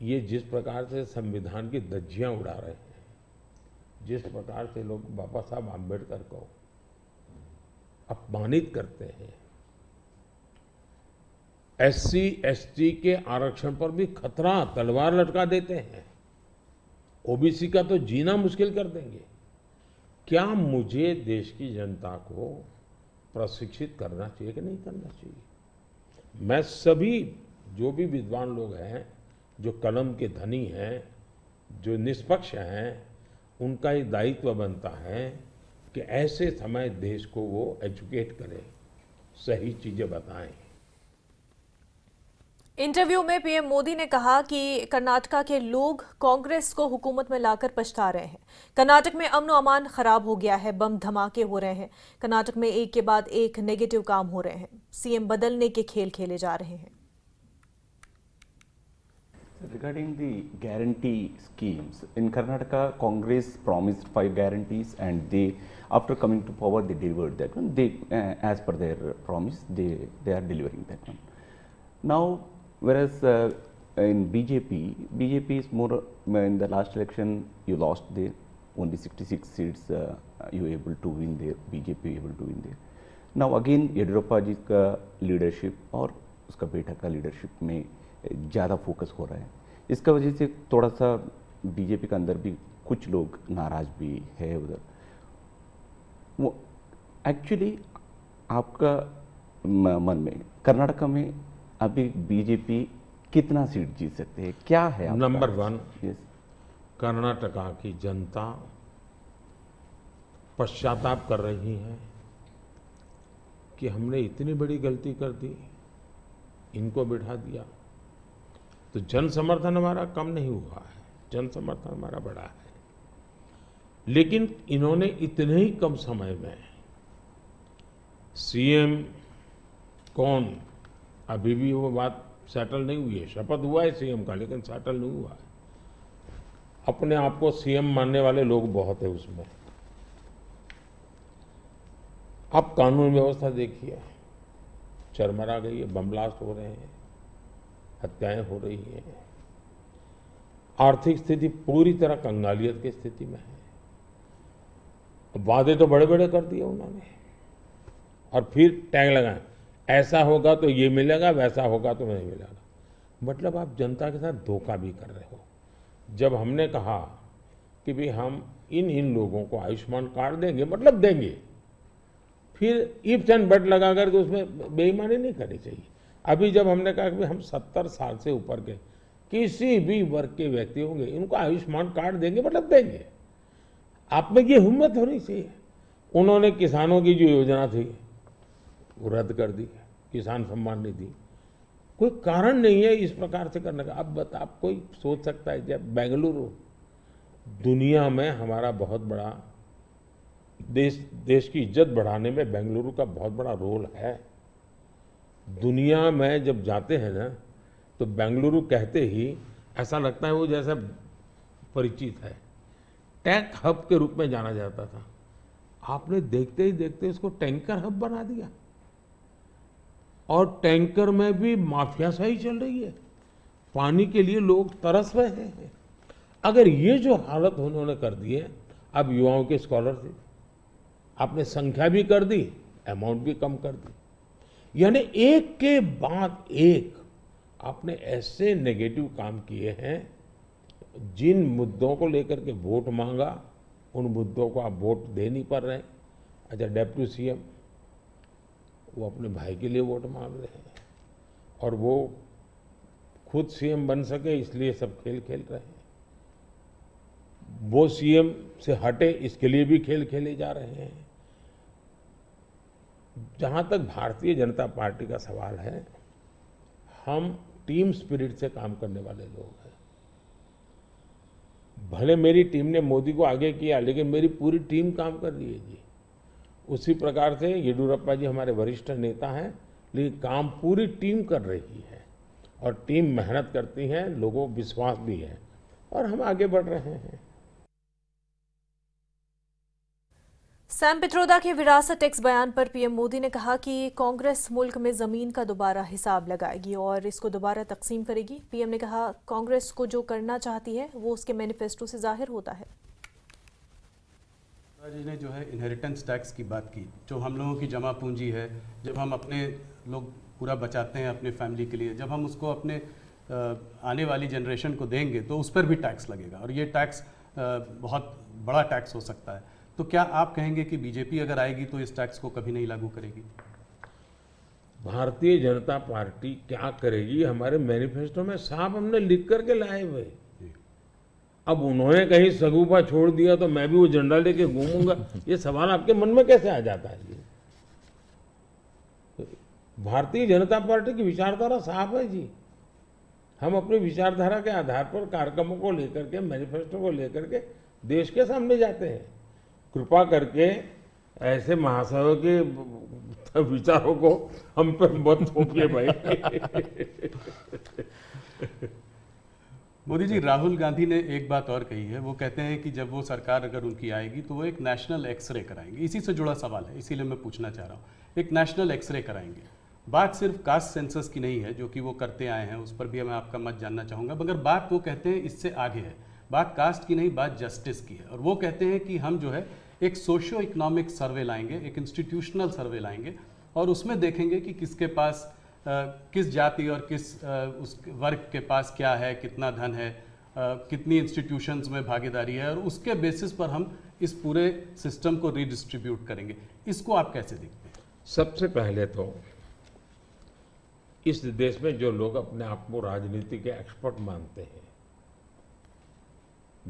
ये जिस प्रकार से संविधान की धज्जियां उड़ा रहे हैं, जिस प्रकार से लोग बाबा साहब आम्बेडकर को अपमानित करते हैं, एससी एसटी के आरक्षण पर भी खतरा, तलवार लटका देते हैं, ओबीसी का तो जीना मुश्किल कर देंगे। क्या मुझे देश की जनता को प्रशिक्षित करना चाहिए कि नहीं करना चाहिए? मैं सभी जो भी विद्वान लोग हैं, जो कलम के धनी हैं, जो निष्पक्ष हैं, उनका ये दायित्व बनता है कि ऐसे समय देश को वो एजुकेट करें, सही चीजें बताएं। इंटरव्यू में पीएम मोदी ने कहा कि कर्नाटका के लोग कांग्रेस को हुकूमत में लाकर पछता रहे हैं। कर्नाटक में अमन और अमान खराब हो गया है, बम धमाके हो रहे हैं, कर्नाटक में एक के बाद एक नेगेटिव काम हो रहे हैं, सीएम बदलने के खेल खेले जा रहे हैं। Regarding the guarantee schemes, in Karnataka, Congress promised 5 guarantees, and they, after coming to power, they delivered that one. They, as per their promise, they are delivering that one. Now, whereas in BJP is more, in the last election, you lost there, only 66 seats you were able to win there, BJP able to win there. Now again, Yediyurappa जी का leadership और उसका बेटा का leadership में ज़्यादा focus हो रहा है। इसका वजह से थोड़ा सा बीजेपी के अंदर भी कुछ लोग नाराज भी है उधर। वो एक्चुअली आपका मन में कर्नाटका में अभी बीजेपी कितना सीट जीत सकते हैं, क्या है आपका? नंबर 1, यस, कर्नाटका की जनता पश्चाताप कर रही है कि हमने इतनी बड़ी गलती कर दी, इनको बिठा दिया। तो जन समर्थन हमारा कम नहीं हुआ है, जन समर्थन हमारा बढ़ा है, लेकिन इन्होंने इतने ही कम समय में सीएम कौन, अभी भी वो बात सेटल नहीं हुई है। शपथ हुआ है सीएम का, लेकिन सेटल नहीं हुआ है। अपने आप को सीएम मानने वाले लोग बहुत है उसमें। अब कानून व्यवस्था देखिए, चरमरा गई है, बम ब्लास्ट हो रहे हैं, हत्याएं हो रही हैं, आर्थिक स्थिति पूरी तरह कंगालियत की स्थिति में है। वादे तो बड़े बड़े कर दिए उन्होंने, और फिर टैग लगाए, ऐसा होगा तो ये मिलेगा, वैसा होगा तो नहीं मिलेगा। मतलब आप जनता के साथ धोखा भी कर रहे हो। जब हमने कहा कि भाई हम इन लोगों को आयुष्मान कार्ड देंगे, मतलब देंगे, फिर इफ्स एंड बट लगा करके उसमें बेईमानी नहीं करनी चाहिए। अभी जब हमने कहा कि हम 70 साल से ऊपर के किसी भी वर्ग के व्यक्ति होंगे, इनको आयुष्मान कार्ड देंगे, मतलब देंगे। आप में ये हिम्मत होनी चाहिए। उन्होंने किसानों की जो योजना थी वो रद्द कर दी, किसान सम्मान निधि। कोई कारण नहीं है इस प्रकार से करने का। अब आप कोई सोच सकता है, जब बेंगलुरु दुनिया में हमारा बहुत बड़ा देश की इज्जत बढ़ाने में बेंगलुरु का बहुत बड़ा रोल है। दुनिया में जब जाते हैं ना, तो बेंगलुरु कहते ही ऐसा लगता है वो जैसा परिचित है, टेक हब के रूप में जाना जाता था। आपने देखते ही देखते इसको टैंकर हब बना दिया, और टैंकर में भी माफियाशाही चल रही है। पानी के लिए लोग तरस रहे हैं। अगर ये जो हालत उन्होंने कर दी है, अब युवाओं की स्कॉलरशिप आपने संख्या भी कर दी, अमाउंट भी कम कर दी, यानी एक के बाद एक आपने ऐसे नेगेटिव काम किए हैं। जिन मुद्दों को लेकर के वोट मांगा, उन मुद्दों को आप वोट दे नहीं पा रहे हैं। अच्छा, डेप्यूटी सीएम वो अपने भाई के लिए वोट मांग रहे हैं और वो खुद सीएम बन सके इसलिए सब खेल खेल रहे हैं। वो सीएम से हटे इसके लिए भी खेल खेले जा रहे हैं। जहां तक भारतीय जनता पार्टी का सवाल है, हम टीम स्पिरिट से काम करने वाले लोग हैं। भले मेरी टीम ने मोदी को आगे किया, लेकिन मेरी पूरी टीम काम कर रही है जी। उसी प्रकार से येडियुरप्पा जी हमारे वरिष्ठ नेता हैं, लेकिन काम पूरी टीम कर रही है और टीम मेहनत करती है, लोगों को विश्वास भी है और हम आगे बढ़ रहे हैं। सैम पित्रोदा के विरासत टैक्स बयान पर पीएम मोदी ने कहा कि कांग्रेस मुल्क में जमीन का दोबारा हिसाब लगाएगी और इसको दोबारा तकसीम करेगी। पीएम ने कहा कांग्रेस को जो करना चाहती है वो उसके मैनिफेस्टो से जाहिर होता है। जी ने जो है इनहेरिटेंस टैक्स की बात की, जो हम लोगों की जमा पूंजी है, जब हम अपने लोग पूरा बचाते हैं अपने फैमिली के लिए, जब हम उसको अपने आने वाली जनरेशन को देंगे तो उस पर भी टैक्स लगेगा और ये टैक्स बहुत बड़ा टैक्स हो सकता है। तो क्या आप कहेंगे कि बीजेपी अगर आएगी तो इस टैक्स को कभी नहीं लागू करेगी? भारतीय जनता पार्टी क्या करेगी, हमारे मैनिफेस्टो में साफ हमने लिख करके लाए हुए। अब उन्होंने कहीं सगुफा छोड़ दिया तो मैं भी वो झंडा लेके घूमूंगा, ये सवाल आपके मन में कैसे आ जाता है जी? भारतीय जनता पार्टी की विचारधारा साफ है जी। हम अपनी विचारधारा के आधार पर कार्यक्रमों को लेकर के, मैनिफेस्टो को लेकर के देश के सामने जाते हैं। कृपा करके ऐसे महाशयों के विचारों को हम पर मत थोपिए भाई। मोदी जी, राहुल गांधी ने एक बात और कही है। वो कहते हैं कि जब वो सरकार अगर उनकी आएगी तो वो एक नेशनल एक्सरे कराएंगे। इसी से जुड़ा सवाल है, इसीलिए मैं पूछना चाह रहा हूँ। एक नेशनल एक्सरे कराएंगे, बात सिर्फ कास्ट सेंसस की नहीं है जो कि वो करते आए हैं, उस पर भी मैं आपका मत जानना चाहूँगा, मगर बात वो कहते हैं इससे आगे है। बात कास्ट की नहीं, बात जस्टिस की है। और वो कहते हैं कि हम जो है एक सोशियो इकोनॉमिक सर्वे लाएंगे, एक इंस्टीट्यूशनल सर्वे लाएंगे और उसमें देखेंगे कि किसके पास किस जाति और किस उस वर्ग के पास क्या है, कितना धन है, कितनी इंस्टीट्यूशंस में भागीदारी है, और उसके बेसिस पर हम इस पूरे सिस्टम को रीडिस्ट्रीब्यूट करेंगे। इसको आप कैसे देखते हैं? सबसे पहले तो इस देश में जो लोग अपने आप को राजनीति के एक्सपर्ट मानते हैं,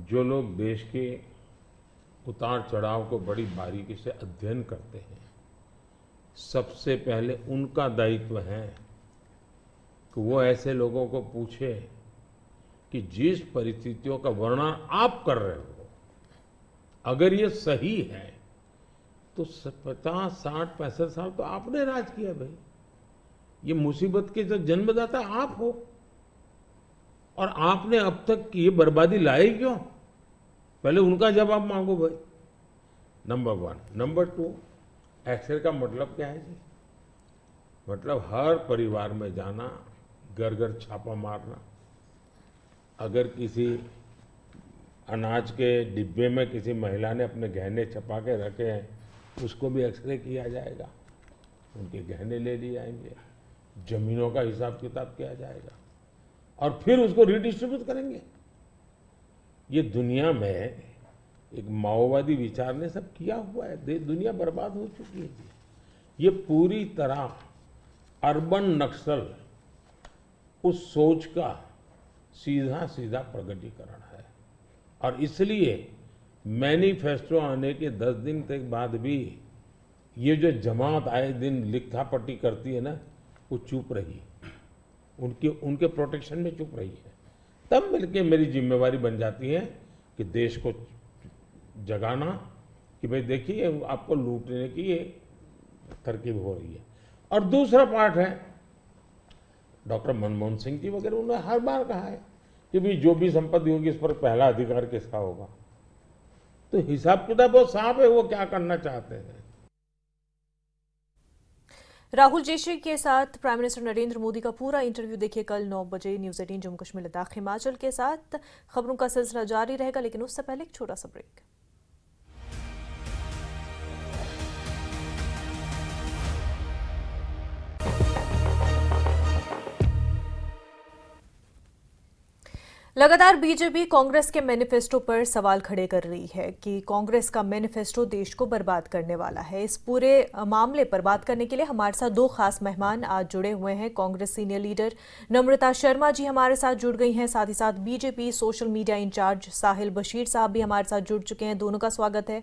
जो लोग देश के उतार चढ़ाव को बड़ी बारीकी से अध्ययन करते हैं, सबसे पहले उनका दायित्व है कि वो ऐसे लोगों को पूछे कि जिस परिस्थितियों का वर्णन आप कर रहे हो, अगर ये सही है तो 50, 60, 65 साल तो आपने राज किया भाई। ये मुसीबत के जो जन्मदाता आप हो और आपने अब तक ये बर्बादी लाई क्यों? पहले उनका जवाब मांगो भाई, नंबर 1। नंबर 2, एक्सरे का मतलब क्या है जी? मतलब हर परिवार में जाना, घर घर छापा मारना। अगर किसी अनाज के डिब्बे में किसी महिला ने अपने गहने छपा के रखे हैं, उसको भी एक्सरे किया जाएगा, उनके गहने ले लिए जाएंगे, जमीनों का हिसाब किताब किया जाएगा और फिर उसको रिडिस्ट्रीब्यूट करेंगे। ये दुनिया में एक माओवादी विचार ने सब किया हुआ है, दुनिया बर्बाद हो चुकी है। ये पूरी तरह अर्बन नक्सल उस सोच का सीधा सीधा प्रगटीकरण है और इसलिए मैनिफेस्टो आने के 10 दिन तक बाद भी ये जो जमात आए दिन लिखापट्टी करती है ना, वो चुप रही, उनके प्रोटेक्शन में चुप रही है। तब मिलके मेरी जिम्मेवारी बन जाती है कि देश को जगाना कि भाई देखिए आपको लूटने की ये तरकीब हो रही है। और दूसरा पार्ट है, डॉक्टर मनमोहन सिंह जी वगैरह उन्होंने हर बार कहा है कि भाई जो भी संपत्ति होगी इस पर पहला अधिकार किसका होगा। तो हिसाब किताब बहुत साफ है, वो क्या करना चाहते हैं। राहुल जोशी के साथ प्राइम मिनिस्टर नरेंद्र मोदी का पूरा इंटरव्यू देखिए कल 9 बजे न्यूज़ 18 जम्मू कश्मीर लद्दाख हिमाचल के साथ। खबरों का सिलसिला जारी रहेगा, लेकिन उससे पहले एक छोटा सा ब्रेक। लगातार बीजेपी कांग्रेस के मैनिफेस्टो पर सवाल खड़े कर रही है कि कांग्रेस का मैनिफेस्टो देश को बर्बाद करने वाला है। इस पूरे मामले पर बात करने के लिए हमारे साथ दो खास मेहमान आज जुड़े हुए हैं। कांग्रेस सीनियर लीडर नम्रता शर्मा जी हमारे साथ जुड़ गई हैं, साथ ही साथ बीजेपी सोशल मीडिया इंचार्ज साहिल बशीर साहब भी हमारे साथ जुड़ चुके हैं। दोनों का स्वागत है।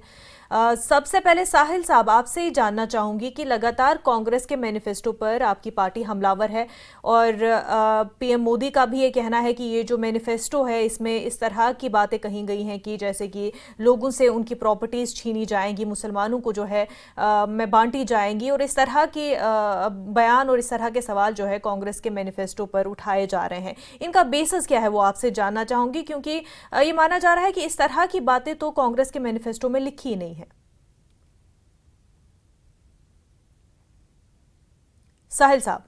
सबसे पहले साहिल साहब, आपसे ही जानना चाहूंगी कि लगातार कांग्रेस के मैनिफेस्टो पर आपकी पार्टी हमलावर है और पीएम मोदी का भी ये कहना है कि ये जो मैनिफेस्टो है इसमें इस तरह की बातें कही गई हैं कि जैसे कि लोगों से उनकी प्रॉपर्टीज छीनी जाएंगी, मुसलमानों को जो है में बांटी जाएंगी, और इस तरह की बयान और इस तरह के सवाल जो है कांग्रेस के मैनिफेस्टो पर उठाए जा रहे हैं। इनका बेसिस क्या है वो आपसे जानना चाहूंगी, क्योंकि ये माना जा रहा है कि इस तरह की बातें तो कांग्रेस के मैनिफेस्टो में लिखी ही नहीं है। साहिल साहब,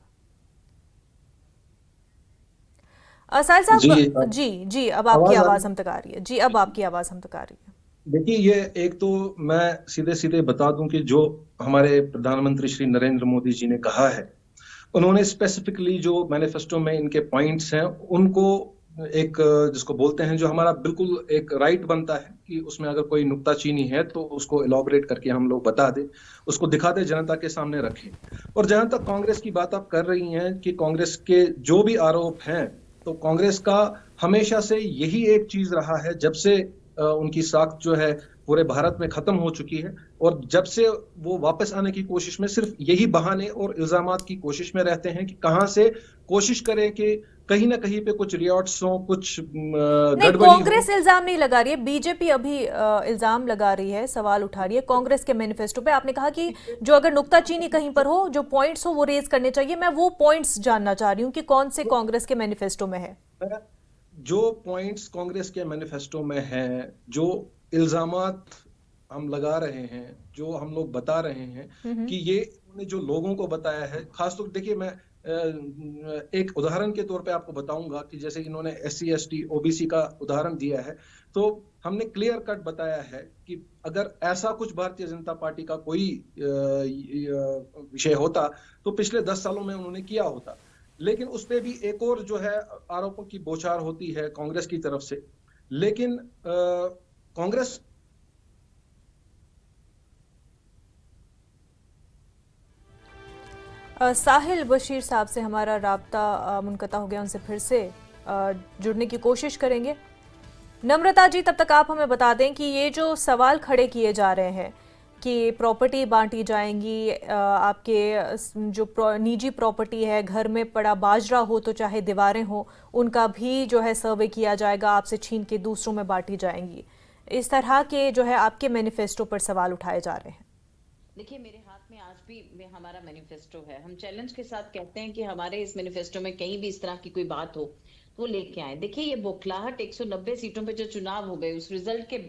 साहिल साहब जी, अब आपकी आवाज हम तक आ रही है। जी, अब आपकी आवाज हम तक आ रही है। देखिए, ये एक तो मैं सीधे सीधे बता दूं कि जो हमारे प्रधानमंत्री श्री नरेंद्र मोदी जी ने कहा है, उन्होंने स्पेसिफिकली जो मैनिफेस्टो में इनके पॉइंट्स हैं उनको एक जिसको बोलते हैं, जो हमारा बिल्कुल एक राइट बनता है कि उसमें अगर कोई नुक्ताचीनी है तो उसको एलॉबरेट करके हम लोग बता दें, उसको दिखा दें, जनता के सामने रखें। और जहां तक कांग्रेस की बात आप कर रही हैं कि कांग्रेस के जो भी आरोप हैं, तो कांग्रेस का हमेशा से यही एक चीज रहा है, जब से उनकी साख जो है पूरे भारत में खत्म हो चुकी है, और जब से वो वापस आने की कोशिश में सिर्फ यही बहाने और इल्जामात की कोशिश में रहते हैं कि कहां से कोशिश करें कि कहीं ना कहीं पे कुछ रियॉट्स हो, कुछ गड़बड़ी हो। कांग्रेस इल्जाम नहीं लगा रही है, बीजेपी अभी इल्जाम लगा रही है, सवाल उठा रही है कांग्रेस के मैनिफेस्टो पे। आपने कहा कि जो अगर नुक्ताचीनी कहीं पर हो, जो पॉइंट्स हो वो रेज करने चाहिए। मैं वो पॉइंट्स जानना चाह रही हूँ कि कौन से कांग्रेस के मैनिफेस्टो में है। जो पॉइंट्स कांग्रेस के मैनिफेस्टो में हैं, जो इल्जामात हम लगा रहे हैं, जो हम लोग बता रहे हैं कि ये उन्होंने जो लोगों को बताया है, खासतौर देखिए, मैं एक उदाहरण के तौर पे आपको बताऊंगा कि जैसे इन्होंने SC ST OBC का उदाहरण दिया है, तो हमने क्लियर कट बताया है कि अगर ऐसा कुछ भारतीय जनता पार्टी का कोई विषय होता तो पिछले 10 सालों में उन्होंने किया होता। लेकिन उस पे भी एक और जो है आरोपों की बौछार होती है कांग्रेस की तरफ से। लेकिन कांग्रेस साहिल बशीर साहब से हमारा राब्ता मुनक़ता हो गया, उनसे फिर से जुड़ने की कोशिश करेंगे। नम्रता जी, तब तक आप हमें बता दें कि ये जो सवाल खड़े किए जा रहे हैं कि प्रॉपर्टी बांटी जाएंगी, आपके जो निजी प्रॉपर्टी है, घर में पड़ा बाजरा हो तो चाहे दीवारें हो, उनका भी जो है सर्वे किया जाएगा, आपसे छीन के दूसरों में बांटी जाएंगी। इस तरह के जो है आपके मैनिफेस्टो पर सवाल उठाए जा रहे हैं। देखिए, मेरे हाथ में आज भी हमारा मैनिफेस्टो है। हम चैलेंज के साथ कहते हैं कि हमारे इस मैनिफेस्टो में कहीं भी इस तरह की कोई बात हो तो लेके आए। देखिए, ये बौखलाहट 190 सीटों पे जो चुनाव हो गए, उस रिजल्ट के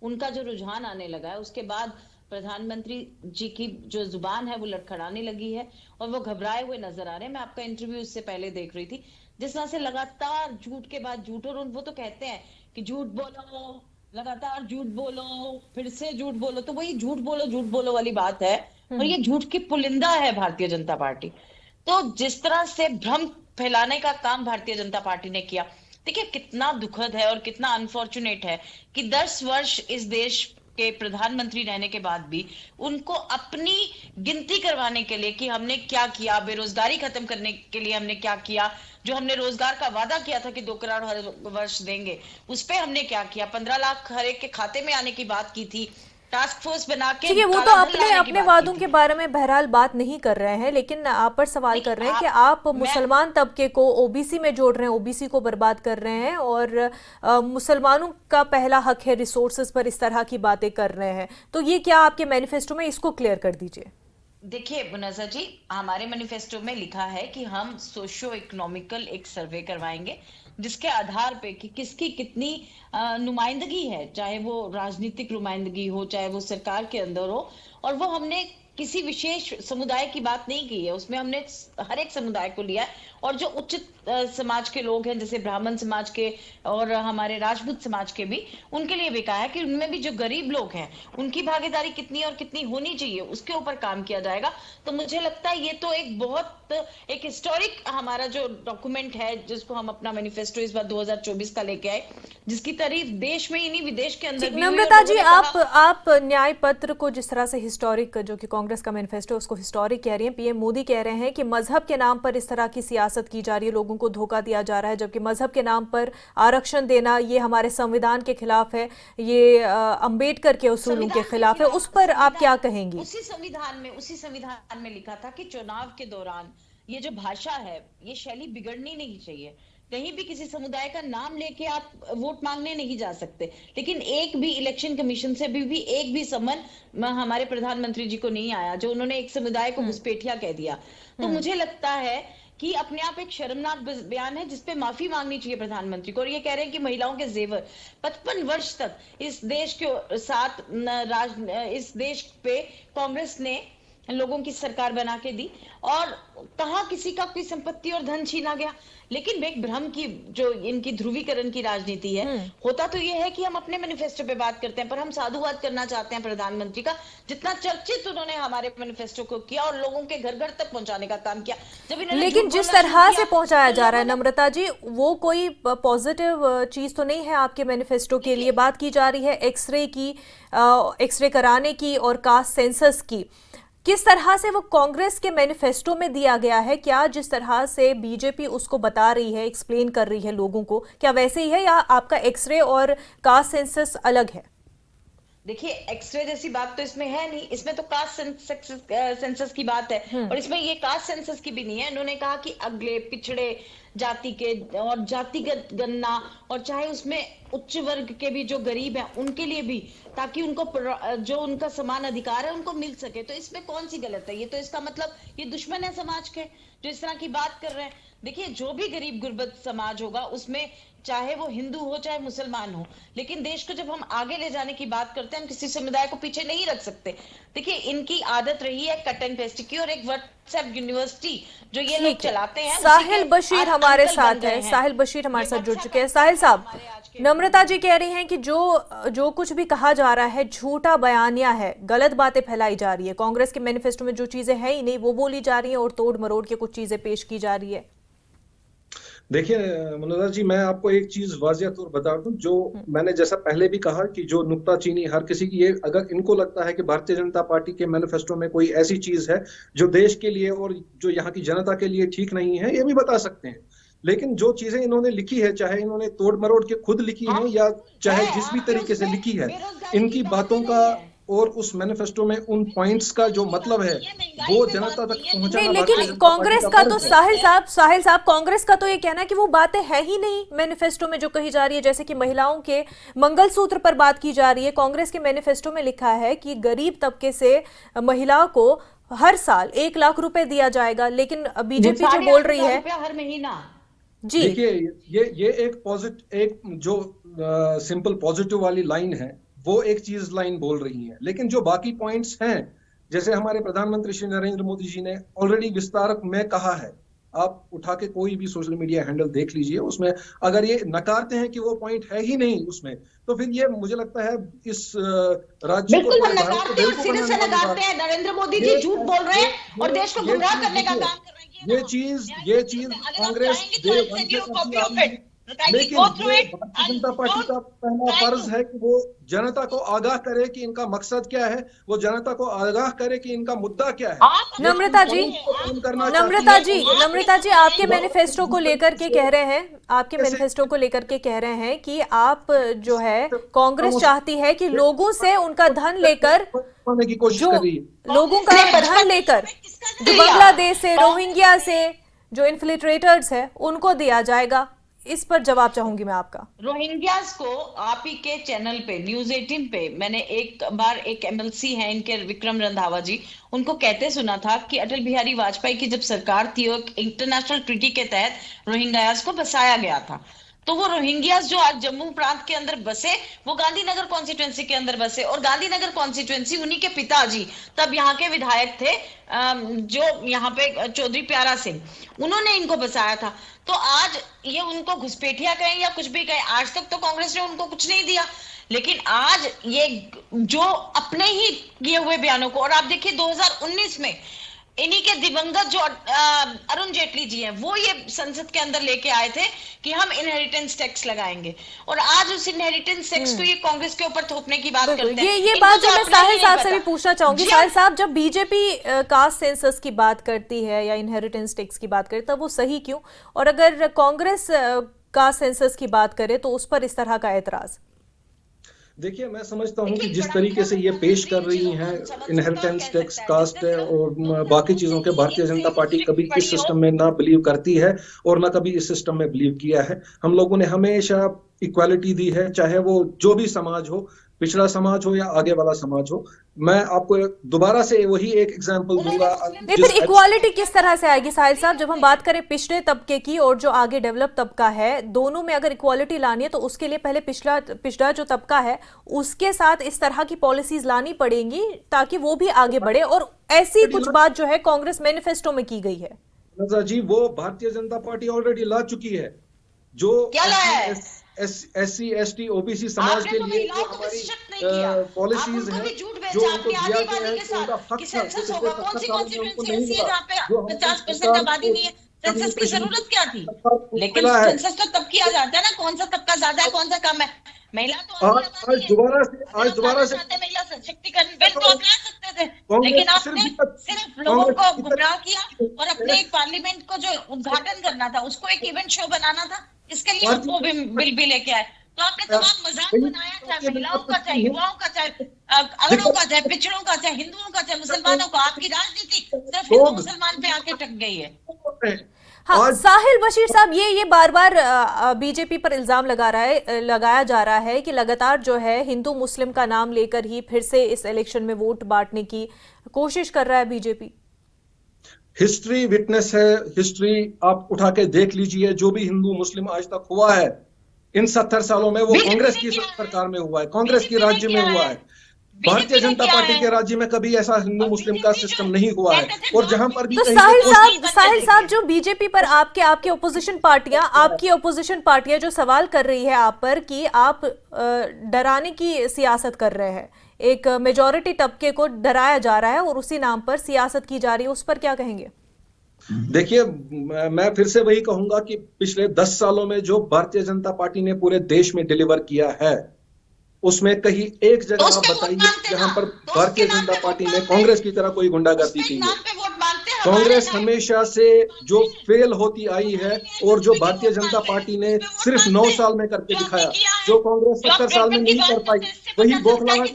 उनका जो रुझान आने लगा है, उसके बाद प्रधानमंत्री जी की जो जुबान है वो लड़खड़ाने लगी है और वो घबराए हुए नजर आ रहे हैं। मैं आपका इंटरव्यू इससे पहले देख रही थी, जिस तरह से लगातार झूठ के बाद झूठ, और वो तो कहते हैं कि झूठ बोलो, लगातार झूठ बोलो, फिर से झूठ बोलो, तो वही झूठ बोलो वाली बात है। और ये झूठ की पुलिंदा है भारतीय जनता पार्टी। तो जिस तरह से भ्रम फैलाने का काम भारतीय जनता पार्टी ने किया, देखिए कितना दुखद है और कितना अनफॉर्चुनेट है कि 10 वर्ष इस देश के प्रधानमंत्री रहने के बाद भी उनको अपनी गिनती करवाने के लिए कि हमने क्या किया, बेरोजगारी खत्म करने के लिए हमने क्या किया, जो हमने रोजगार का वादा किया था कि 2 करोड़ हर वर्ष देंगे, उस पे हमने क्या किया, 15 लाख हर एक के खाते में आने की बात की थी, टास्क फोर्स बना के। ठीक है, वो तो अपने वादों के बारे में बहरहाल बात नहीं कर रहे हैं, लेकिन आप पर सवाल कर रहे हैं कि आप मुसलमान तबके को OBC में जोड़ रहे हैं, OBC को बर्बाद कर रहे हैं, और मुसलमानों का पहला हक है रिसोर्सेज पर इस तरह की बातें कर रहे हैं। तो ये क्या आपके मैनिफेस्टो में, इसको क्लियर कर दीजिए। देखिए मुनज़्ज़ा जी, हमारे मैनिफेस्टो में लिखा है कि हम सोशियो इकोनॉमिकल एक सर्वे करवाएंगे, जिसके आधार पे कि किसकी कितनी नुमाइंदगी है, चाहे वो राजनीतिक नुमाइंदगी हो, चाहे वो सरकार के अंदर हो, और वो हमने किसी विशेष समुदाय की बात नहीं की है, उसमें हमने हर एक समुदाय को लिया है। और जो उच्च समाज के लोग हैं, जैसे ब्राह्मण समाज के और हमारे राजपूत समाज के भी, उनके लिए भी कहा है कि उनमें भी जो गरीब लोग हैं उनकी भागीदारी कितनी और कितनी होनी चाहिए, उसके ऊपर काम किया जाएगा। तो मुझे लगता है ये तो एक बहुत एक हिस्टोरिक हमारा जो डॉक्यूमेंट है, जिसको हम अपना मैनिफेस्टो इस बार 2024 का लेके आए, जिसकी तारीफ देश में ही नहीं विदेश के अंदर भी हुई। नम्रता जी, आप न्याय पत्र को जिस तरह से हिस्टोरिक, जो कि कांग्रेस का मैनिफेस्टो, उसको हिस्टोरिक कह रही हैं, पीएम मोदी कह रहे हैं कि मजहब के नाम पर इस तरह की सियासत की जा रही है, लोगों को धोखा दिया जा रहा है, जबकि मजहब के नाम पर आरक्षण देना ये हमारे संविधान के खिलाफ है, ये अंबेडकर के उसूलों के खिलाफ है। उस पर आप क्या कहेंगी? उसी संविधान में लिखा था कि चुनाव के दौरान ये जो भाषा है, ये शैली बिगड़नी नहीं चाहिए। कहीं भी किसी समुदाय का नाम लेके आप वोट मांगने नहीं जा सकते, लेकिन एक भी इलेक्शन कमीशन से भी एक भी समन हमारे प्रधानमंत्री जी को नहीं आया जो उन्होंने एक समुदाय को घुसपैठिया कह दिया। तो मुझे लगता है कि अपने आप एक शर्मनाक बयान है, जिसपे माफी मांगनी चाहिए प्रधानमंत्री को। और ये कह रहे हैं कि महिलाओं के जेवर 55 वर्ष तक इस देश के साथ इस देश पे कांग्रेस ने लोगों की सरकार बना के दी, और कहा किसी का कोई संपत्ति और धन छीना गया। लेकिन एक भ्रम की जो इनकी ध्रुवीकरण की राजनीति है, होता तो ये है कि हम अपने मैनिफेस्टो पे बात करते हैं, पर हम साधुवाद करना चाहते हैं प्रधानमंत्री का, जितना चर्चित उन्होंने हमारे मैनिफेस्टो को किया और लोगों के घर घर तक पहुंचाने का काम किया। जब लेकिन जिस तरह से पहुंचाया जा रहा है नम्रता जी, वो कोई पॉजिटिव चीज तो नहीं है आपके मैनिफेस्टो के लिए। बात की जा रही है एक्सरे की, एक्सरे कराने की और कास्ट सेंसस की। किस तरह से वो कांग्रेस के मैनिफेस्टो में दिया गया है? क्या जिस तरह से बीजेपी उसको बता रही है, एक्सप्लेन कर रही है लोगों को, क्या वैसे ही है, या आपका एक्सरे और कास्ट सेंसस अलग है? देखिए, एक्सरे जैसी बात तो इसमें है नहीं, इसमें तो कास्ट सेंसस की बात है, और इसमें ये कास्ट सेंसस की भी नहीं है। इन्होंने कहा कि अगले पिछड़े जाति के और जातिगत गणना, और चाहे उसमें उच्च वर्ग के भी जो गरीब हैं उनके लिए भी, ताकि उनको जो उनका समान अधिकार है उनको मिल सके। तो इसमें कौन सी गलत है? ये तो इसका मतलब ये दुश्मन है समाज के जो इस तरह की बात कर रहे हैं। देखिए, जो भी गरीब गुरबत समाज होगा उसमें, चाहे वो हिंदू हो चाहे मुसलमान हो, लेकिन देश को जब हम आगे ले जाने की बात करते हैं, हम किसी समुदाय को पीछे नहीं रख सकते। देखिए, इनकी आदत रही है कट एंड पेस्ट की, और एक व्हाट्सएप यूनिवर्सिटी जो ये लोग चलाते हैं। साहिल बशीर हमारे साथ है, साहिल बशीर हमारे साथ जुड़ चुके हैं। साहिल साहब, नम्रता जी कह रही हैं कि जो कुछ भी कहा जा रहा है झूठा बयानिया है, गलत बातें फैलाई जा रही है, कांग्रेस के मैनिफेस्टो में जो चीजें हैं ही नहीं वो बोली जा रही है, और तोड़ मरोड़ के कुछ चीजें पेश की जा रही है। देखिए मनोज जी, मैं आपको एक चीज वाजिया तौर बता दूं, जो मैंने जैसा पहले भी कहा कि जो नुक्ताचीनी हर किसी की, ये अगर इनको लगता है कि भारतीय जनता पार्टी के मैनिफेस्टो में कोई ऐसी चीज है जो देश के लिए और जो यहाँ की जनता के लिए ठीक नहीं है, ये भी बता सकते हैं। लेकिन जो चीजें इन्होंने लिखी है, चाहे इन्होंने तोड़ मरोड़ के खुद लिखी है या चाहे जिस भी तरीके से लिखी है, इनकी बातों का और उस मैनिफेस्टो में उन पॉइंट्स का जो मतलब है वो जनता तक पहुंचाना। लेकिन कांग्रेस का तो साहिल साहब कांग्रेस का तो ये कहना है कि वो बातें है ही नहीं मैनिफेस्टो में जो कही जा रही है, जैसे कि महिलाओं के मंगलसूत्र पर बात की जा रही है। कांग्रेस के मैनिफेस्टो में लिखा है कि गरीब तबके से महिला को हर साल 1 लाख रुपए दिया जाएगा, लेकिन बीजेपी जो बोल रही है हर महीना जी। देखिए, ये एक जो सिंपल पॉजिटिव वाली लाइन है, वो एक चीज लाइन बोल रही है, लेकिन जो बाकी पॉइंट्स हैं, जैसे हमारे प्रधानमंत्री श्री नरेंद्र मोदी जी ने ऑलरेडी विस्तारक में कहा है, आप उठा के कोई भी सोशल मीडिया हैंडल देख लीजिए, उसमें अगर ये नकारते हैं कि वो पॉइंट है ही नहीं उसमें, तो फिर ये मुझे लगता है इस राज्य को नकारते हैं। नरेंद्र मोदी जी झूठ बोल रहे हैं और देश को गुमराह करने का काम कर रहे हैं। ये चीज कांग्रेस लेकिन भारतीय जनता पार्टी का पहला फर्ज है कि वो जनता को आगाह करे कि इनका मकसद क्या है, वो जनता को आगाह करे कि इनका मुद्दा क्या है। नम्रता जी आपके मैनिफेस्टो को लेकर के कह रहे हैं, आपके मैनिफेस्टो को लेकर के कह रहे हैं कि आप जो है कांग्रेस चाहती है कि लोगों से उनका धन लेकर, की कोशिश कर रही है, लोगों का धन लेकर जो बांग्लादेश से, रोहिंग्या से जो इन्फिल्ट्रेटर्स है उनको दिया जाएगा। इस पर जवाब चाहूंगी मैं आपका। रोहिंग्यास को आप ही के चैनल पे न्यूज 18 पे मैंने एक बार एक एमएलसी हैं इनके विक्रम रंधावा जी, उनको कहते सुना था कि अटल बिहारी वाजपेयी की जब सरकार थी और इंटरनेशनल ट्रीटी के तहत रोहिंग्यास को बसाया गया था। तो वो रोहिंग्यास जो आज जम्मू प्रांत के अंदर बसे, वो गांधीनगर कॉन्स्टिट्यूएंसी के अंदर बसे, और गांधीनगर कॉन्स्टिट्यूएंसी उन्हीं के पिताजी तब यहाँ के विधायक थे, जो यहाँ पे चौधरी प्यारा सिंह, उन्होंने इनको बसाया था। तो आज ये उनको घुसपैठिया कहें या कुछ भी कहें, आज तक तो कांग्रेस ने उनको कुछ नहीं दिया, लेकिन आज ये जो अपने ही किए हुए बयानों को, और आप देखिए 2019 में इन्हीं के दिवंगत जो अरुण जेटली जी हैं, वो ये संसद के अंदर लेके आए थे कि हम इनहेरिटेंस टैक्स लगाएंगे, और आज उस इनहेरिटेंस टैक्स को ये कांग्रेस के ऊपर थोपने की बात करते हैं। ये बात जो मैं साहिल साहब से भी पूछना चाहूंगी। साहिल साहब, जब बीजेपी कास्ट सेंसस की बात करती है या इनहेरिटेंस टैक्स की बात करती है, तब वो सही क्यों, और अगर कांग्रेस कास्ट सेंसस की बात करे तो उस पर इस तरह का एतराज? देखिए, मैं समझता हूँ कि जिस तरीके से ये पेश कर रही हैं इनहेरिटेंस टैक्स, कास्ट और बाकी चीजों के, भारतीय जनता पार्टी कभी इस सिस्टम में ना बिलीव करती है और ना कभी इस सिस्टम में बिलीव किया है। हम लोगों ने हमेशा इक्वालिटी दी है, चाहे वो जो भी समाज हो, पिछड़ा समाज हो या आगे वाला समाज हो। मैं आपको दोबारा से वही एक एग्जांपल दूंगा। नहीं, फिर इक्वालिटी किस तरह से आएगी साहिल साहब? जब हम बात करें पिछड़े तबके की और जो आगे डेवलप तबका है, दोनों में अगर इक्वालिटी लानी है तो उसके लिए पहले पिछड़ा जो तबका है उसके साथ इस तरह की पॉलिसीज लानी पड़ेंगी ताकि वो भी आगे बढ़े, और ऐसी कुछ बात जो है कांग्रेस मैनिफेस्टो में की गई है। नज़ा जी, वो भारतीय जनता पार्टी ऑलरेडी ला चुकी है। जो क्या लाया है? SC ST OBC समाज के लिए जो हमारी पॉलिसीज हैं, जो उनको दिया गया है, उनका हक था, उनको नहीं मिला। जो 50% आबादी नहीं है, सेंसस की जरूरत क्या थी? लेकिन सेंसस तो तब किया जाता है ना, कौन सा तबका ज्यादा है, कौन सा कम है। महिला तो आज दोबारा से महिला सशक्तिकरण बिल तो आप ला सकते थे, लेकिन आपने सिर्फ लोगों को गुमराह किया, और अपने एक पार्लियामेंट को जो उद्घाटन करना था उसको एक इवेंट शो बनाना था, इसके लिए वो बिल भी लेके आए। तो आपने तमाम मजाक बनाया, चाहे महिलाओं का, चाहे युवाओं का, चाहे अगड़ों का, चाहे पिछड़ों का, चाहे हिंदुओं का, चाहे मुसलमानों का। आपकी राजनीति सिर्फ हिंदू मुसलमान पे आके टक गई है। हाँ, साहिल बशीर साहब, ये बार बार बीजेपी पर इल्जाम लगाया जा रहा है कि लगातार जो है हिंदू मुस्लिम का नाम लेकर ही फिर से इस इलेक्शन में वोट बांटने की कोशिश कर रहा है बीजेपी। हिस्ट्री विटनेस है, हिस्ट्री आप उठा के देख लीजिए। जो भी हिंदू मुस्लिम आज तक हुआ है इन 70 सालों में, वो कांग्रेस की सरकार में हुआ है, कांग्रेस की राज्य में हुआ है। भारतीय जनता पार्टी के राज्य में कभी ऐसा हिंदू मुस्लिम का सिस्टम नहीं हुआ है। और जहां पर भी तो साहिल साहब, जो बीजेपी पर आपकी ओपोजिशन पार्टियां जो सवाल कर रही है आप पर कि आप डराने की सियासत कर रहे हैं, एक मेजॉरिटी तबके को डराया जा रहा है और उसी नाम पर सियासत की जा रही है, उस पर क्या कहेंगे? देखिए, मैं फिर से वही कहूंगा कि पिछले 10 सालों में जो भारतीय जनता पार्टी ने पूरे देश में डिलीवर किया है, उसमें कहीं एक जगह आप बताइए जहां पर भारतीय जनता पार्टी ने कांग्रेस की तरह कोई गुंडागर्दी की है। कांग्रेस हमेशा से जो फेल होती आई है, और जो भारतीय जनता पार्टी ने सिर्फ 9 साल में करके दिखाया, जो कांग्रेस 70 साल में नहीं कर पाई, वही बौखलाहट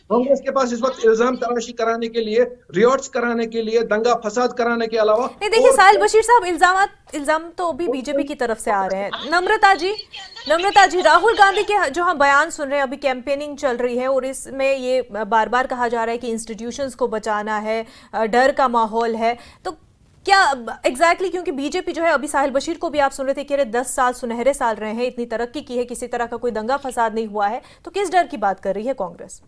कांग्रेस के पास इस वक्त इल्जाम तराशी कराने के लिए, रियॉट्स कराने के लिए, दंगा फसाद कराने के अलावा। नहीं, देखिए साहिल बशीर साहब, इल्जाम तो अभी बीजेपी की तरफ से आ रहे हैं। नम्रता जी, राहुल गांधी के जो हम बयान सुन रहे हैं, अभी कैंपेनिंग चल रही है और इसमें ये बार बार कहा जा रहा है कि इंस्टीट्यूशंस को बचाना है, डर का माहौल है, तो क्या एग्जैक्टली क्योंकि बीजेपी जो है, अभी साहिल बशीर को भी आप सुन रहे थे कि 10 साल सुनहरे साल रहे हैं, इतनी तरक्की की है, किसी तरह का कोई दंगा फसाद नहीं हुआ है, तो किस डर की बात कर रही है कांग्रेस?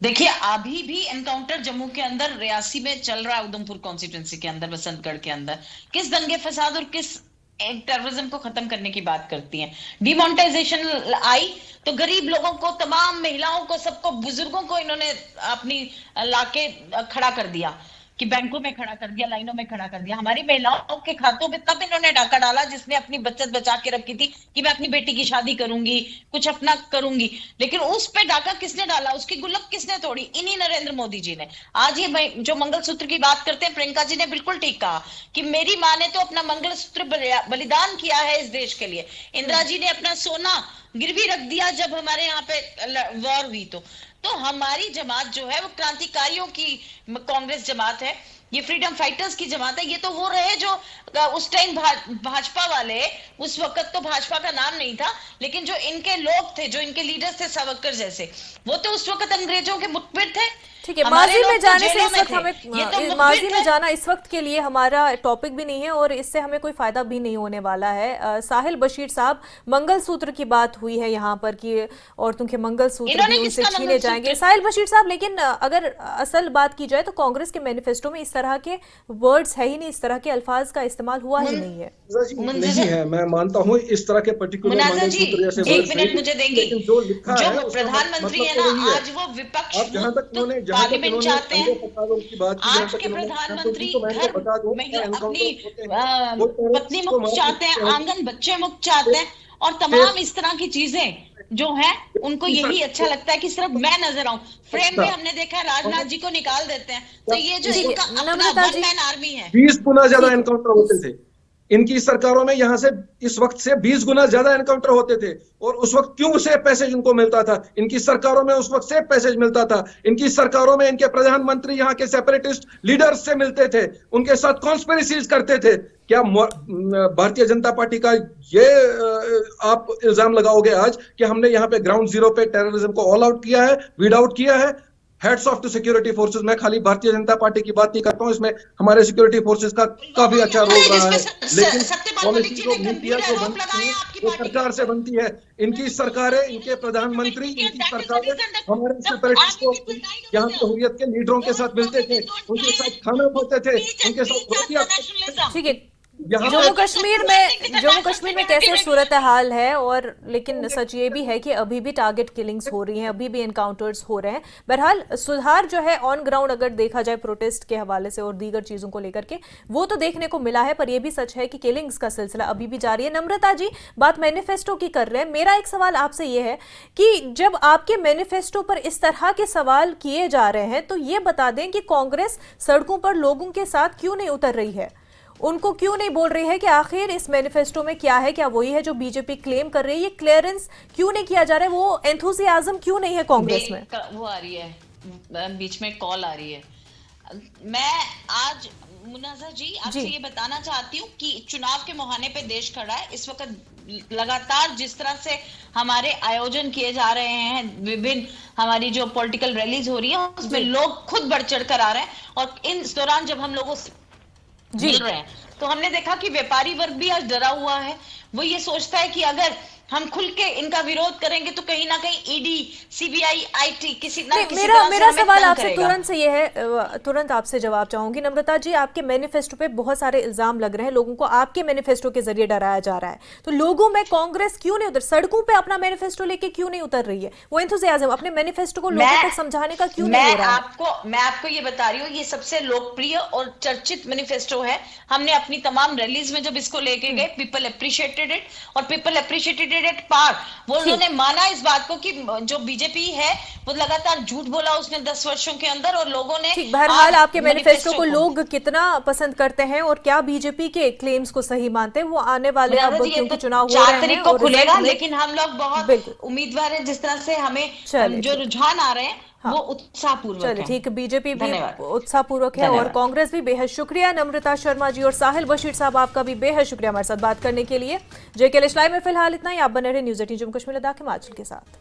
देखिए, अभी भी एनकाउंटर जम्मू के अंदर रियासी में चल रहा है, उधमपुर कॉन्स्टिट्यूंसी के अंदर, बसंतगढ़ के अंदर। किस दंगे फसाद और किस टेररिज्म को खत्म करने की बात करती हैं? डिमोनेटाइजेशन आई तो गरीब लोगों को, तमाम महिलाओं को, सबको, बुजुर्गों को इन्होंने अपनी लाके खड़ा कर दिया, कि बैंकों में खड़ा कर दिया, लाइनों में खड़ा कर दिया। हमारी महिलाओं के खातों में तब इन्होंने डाका डाला जिसने अपनी बचत बचा के रखी थी कि मैं अपनी बेटी की शादी करूंगी, कुछ अपना करूंगी, लेकिन उस पे डाका किसने डाला, उसकी गुल्लक किसने तोड़ी? इन्हीं नरेंद्र मोदी जी ने। आज ये जो मंगलसूत्र की बात करते हैं, प्रियंका जी ने बिल्कुल ठीक कहा कि मेरी माँ ने तो अपना मंगलसूत्र बलिदान किया है इस देश के लिए। इंदिरा जी ने अपना सोना गिरवी रख दिया जब हमारे यहाँ पे वॉर हुई। तो हमारी जमात जो है वो क्रांतिकारियों की कांग्रेस जमात है, ये फ्रीडम फाइटर्स की जमात है। ये तो वो रहे जो उस टाइम भाजपा वाले, उस वक्त तो भाजपा का नाम नहीं था, लेकिन जो इनके लोग थे, जो इनके लीडर्स थे सावरकर जैसे, वो तो उस वक्त अंग्रेजों के मुखबिर थे। ठीक है, माजी में जाने से इस वक्त हमें माजी में जाना इस वक्त के लिए हमारा टॉपिक भी नहीं है और इससे हमें कोई फायदा भी नहीं होने वाला है। साहिल बशीर साहब, मंगलसूत्र की बात हुई है यहाँ पर कि औरतों के मंगलसूत्र भी उनसे छीने जाएंगे। साहिल बशीर साहब, लेकिन अगर असल बात की जाए तो कांग्रेस के मैनिफेस्टो में इस तरह के वर्ड्स है ही नहीं, इस तरह के अल्फाज का इस्तेमाल हुआ ही नहीं है। नहीं है, मैं मानता हूँ इस तरह के पर्टिकुलर मंगलसूत्र जैसे एक मिनट मुझे देंगे, जो प्रधानमंत्री है ना आज वो विपक्ष पार्लियामेंट चाहते हैं, आज के प्रधानमंत्री घर अपनी पत्नी मुक्त चाहते हैं, आंगन बच्चे मुक्त चाहते हैं, और तमाम इस तरह की चीजें जो है उनको यही अच्छा लगता है कि सिर्फ मैं नजर आऊं फ्रेम में। हमने देखा है राजनाथ जी को निकाल देते हैं, तो ये जो इनका अपना वन मैन आर्मी है। 20 गुना ज्यादा एनकाउंटर होते थे इनकी सरकारों में, यहाँ से इस वक्त से 20 गुना ज्यादा एनकाउंटर होते थे। और उस वक्त क्यों से पैसेज इनको मिलता था? इनकी सरकारों में उस वक्त से पैसेज मिलता था। इनकी सरकारों में इनके प्रधानमंत्री यहाँ के सेपरेटिस्ट लीडर्स से मिलते थे, उनके साथ कॉन्स्पिरेसीज करते थे। क्या भारतीय जनता पार्टी का ये आप इल्जाम लगाओगे आज कि हमने यहाँ पे ग्राउंड जीरो पे टेररिज्म को ऑल आउट किया है, वीड आउट किया है? Heads of the security forces, मैं खाली भारतीय जनता पार्टी की बात नहीं करता हूं, इसमें हमारे सिक्योरिटी फोर्सेस का काफी अच्छा रोल रहा है, लेकिन पॉलिसी जो नीतियां जो बनती है वो सरकार से बनती है। इनकी सरकारें, इनके प्रधानमंत्री, इनकी सरकारें हमारे सेपरेटिस्ट को यहाँ के हुर्रियत के लीडरों के साथ मिलते थे, उनके साथ खाना खाते थे, उनके साथ रोटियां। ठीक है, जम्मू कश्मीर में कैसे सूरत हाल है? और लेकिन सच ये भी है कि अभी भी टारगेट किलिंग्स हो रही हैं, अभी भी एनकाउंटर्स हो रहे हैं। बहरहाल सुधार जो है ऑन ग्राउंड अगर देखा जाए प्रोटेस्ट के हवाले से और दीगर चीजों को लेकर के, वो तो देखने को मिला है, पर यह भी सच है कि किलिंग्स का सिलसिला अभी भी जारी है। नम्रता जी, बात मैनिफेस्टो की कर रहे हैं, मेरा एक सवाल आपसे ये है कि जब आपके मैनिफेस्टो पर इस तरह के सवाल किए जा रहे हैं तो ये बता दें कि कांग्रेस सड़कों पर लोगों के साथ क्यों नहीं उतर रही है? उनको क्यों नहीं बोल रही है कि आखिर इस मैनिफेस्टो में क्या है? क्या वही है जो बीजेपी क्लेम कर रही है? ये क्लियरेंस क्यों नहीं किया जा रहा है? वो एंथुसियाज्म क्यों नहीं है कांग्रेस में? वो आ रही है, बीच में कॉल आ रही है। मैं आज मुनाजा जी आपसे ये बताना चाहती हूँ कि चुनाव के मुहाने पे देश खड़ा है। इस वक्त लगातार जिस तरह से हमारे आयोजन किए जा रहे हैं, विभिन्न हमारी जो पॉलिटिकल रैलीज हो रही है उसमें लोग खुद बढ़ चढ़ कर आ रहे हैं, और इस दौरान जब हम लोगों से मिल रहे हैं तो हमने देखा कि व्यापारी वर्ग भी आज डरा हुआ है। वो ये सोचता है कि अगर हम खुल के इनका विरोध करेंगे तो कहीं ना कहीं ईडी, सीबीआई, आईटी किसी ना किसी मेरा सवाल आपसे तुरंत से ये है, तुरंत आपसे जवाब चाहूंगी। नम्रता जी, आपके मैनिफेस्टो पे बहुत सारे इल्जाम लग रहे हैं, लोगों को आपके मैनिफेस्टो के जरिए डराया जा रहा है, तो लोगों में कांग्रेस क्यों नहीं उतर, सड़कों पे अपना मैनिफेस्टो लेके क्यों नहीं उतर रही है? वो एंथुसियाज्म अपने मैनिफेस्टो को लोगों तक समझाने का क्यों नहीं हो रहा है? मैं आपको ये बता रही हूँ, ये सबसे लोकप्रिय और चर्चित मैनिफेस्टो है। हमने अपनी तमाम रैलीज में जब इसको लेके गए, पीपल अप्रिशिएटेड इट, और पीपल अप्रिशिएटेड इट पार। वो उन्होंने माना इस बात को कि जो बीजेपी है वो लगातार झूठ बोला उसने 10 वर्षों के अंदर, और लोगों ने बहरहाल आपके मैनिफेस्टो को लोग कितना पसंद करते हैं और क्या बीजेपी के क्लेम्स को सही मानते हैं, वो आने वाले अब क्योंकि चुनाव हो रहे हैं को खुलेगा, लेकिन हम लोग बहुत उम्मीदवार हैं जिस तरह से हमें जो रुझान आ रहे हैं वो उत्साहपूर्वक है। ठीक, बीजेपी भी उत्साहपूर्वक है और कांग्रेस भी। बेहद शुक्रिया नम्रता शर्मा जी और साहिल बशीर साहब, आपका भी बेहद शुक्रिया हमारे साथ बात करने के लिए। जेके लाइव में फिलहाल इतना ही। आप बने रहे न्यूज़ 18 जम्मू कश्मीर लद्दाख हिमाचल के साथ।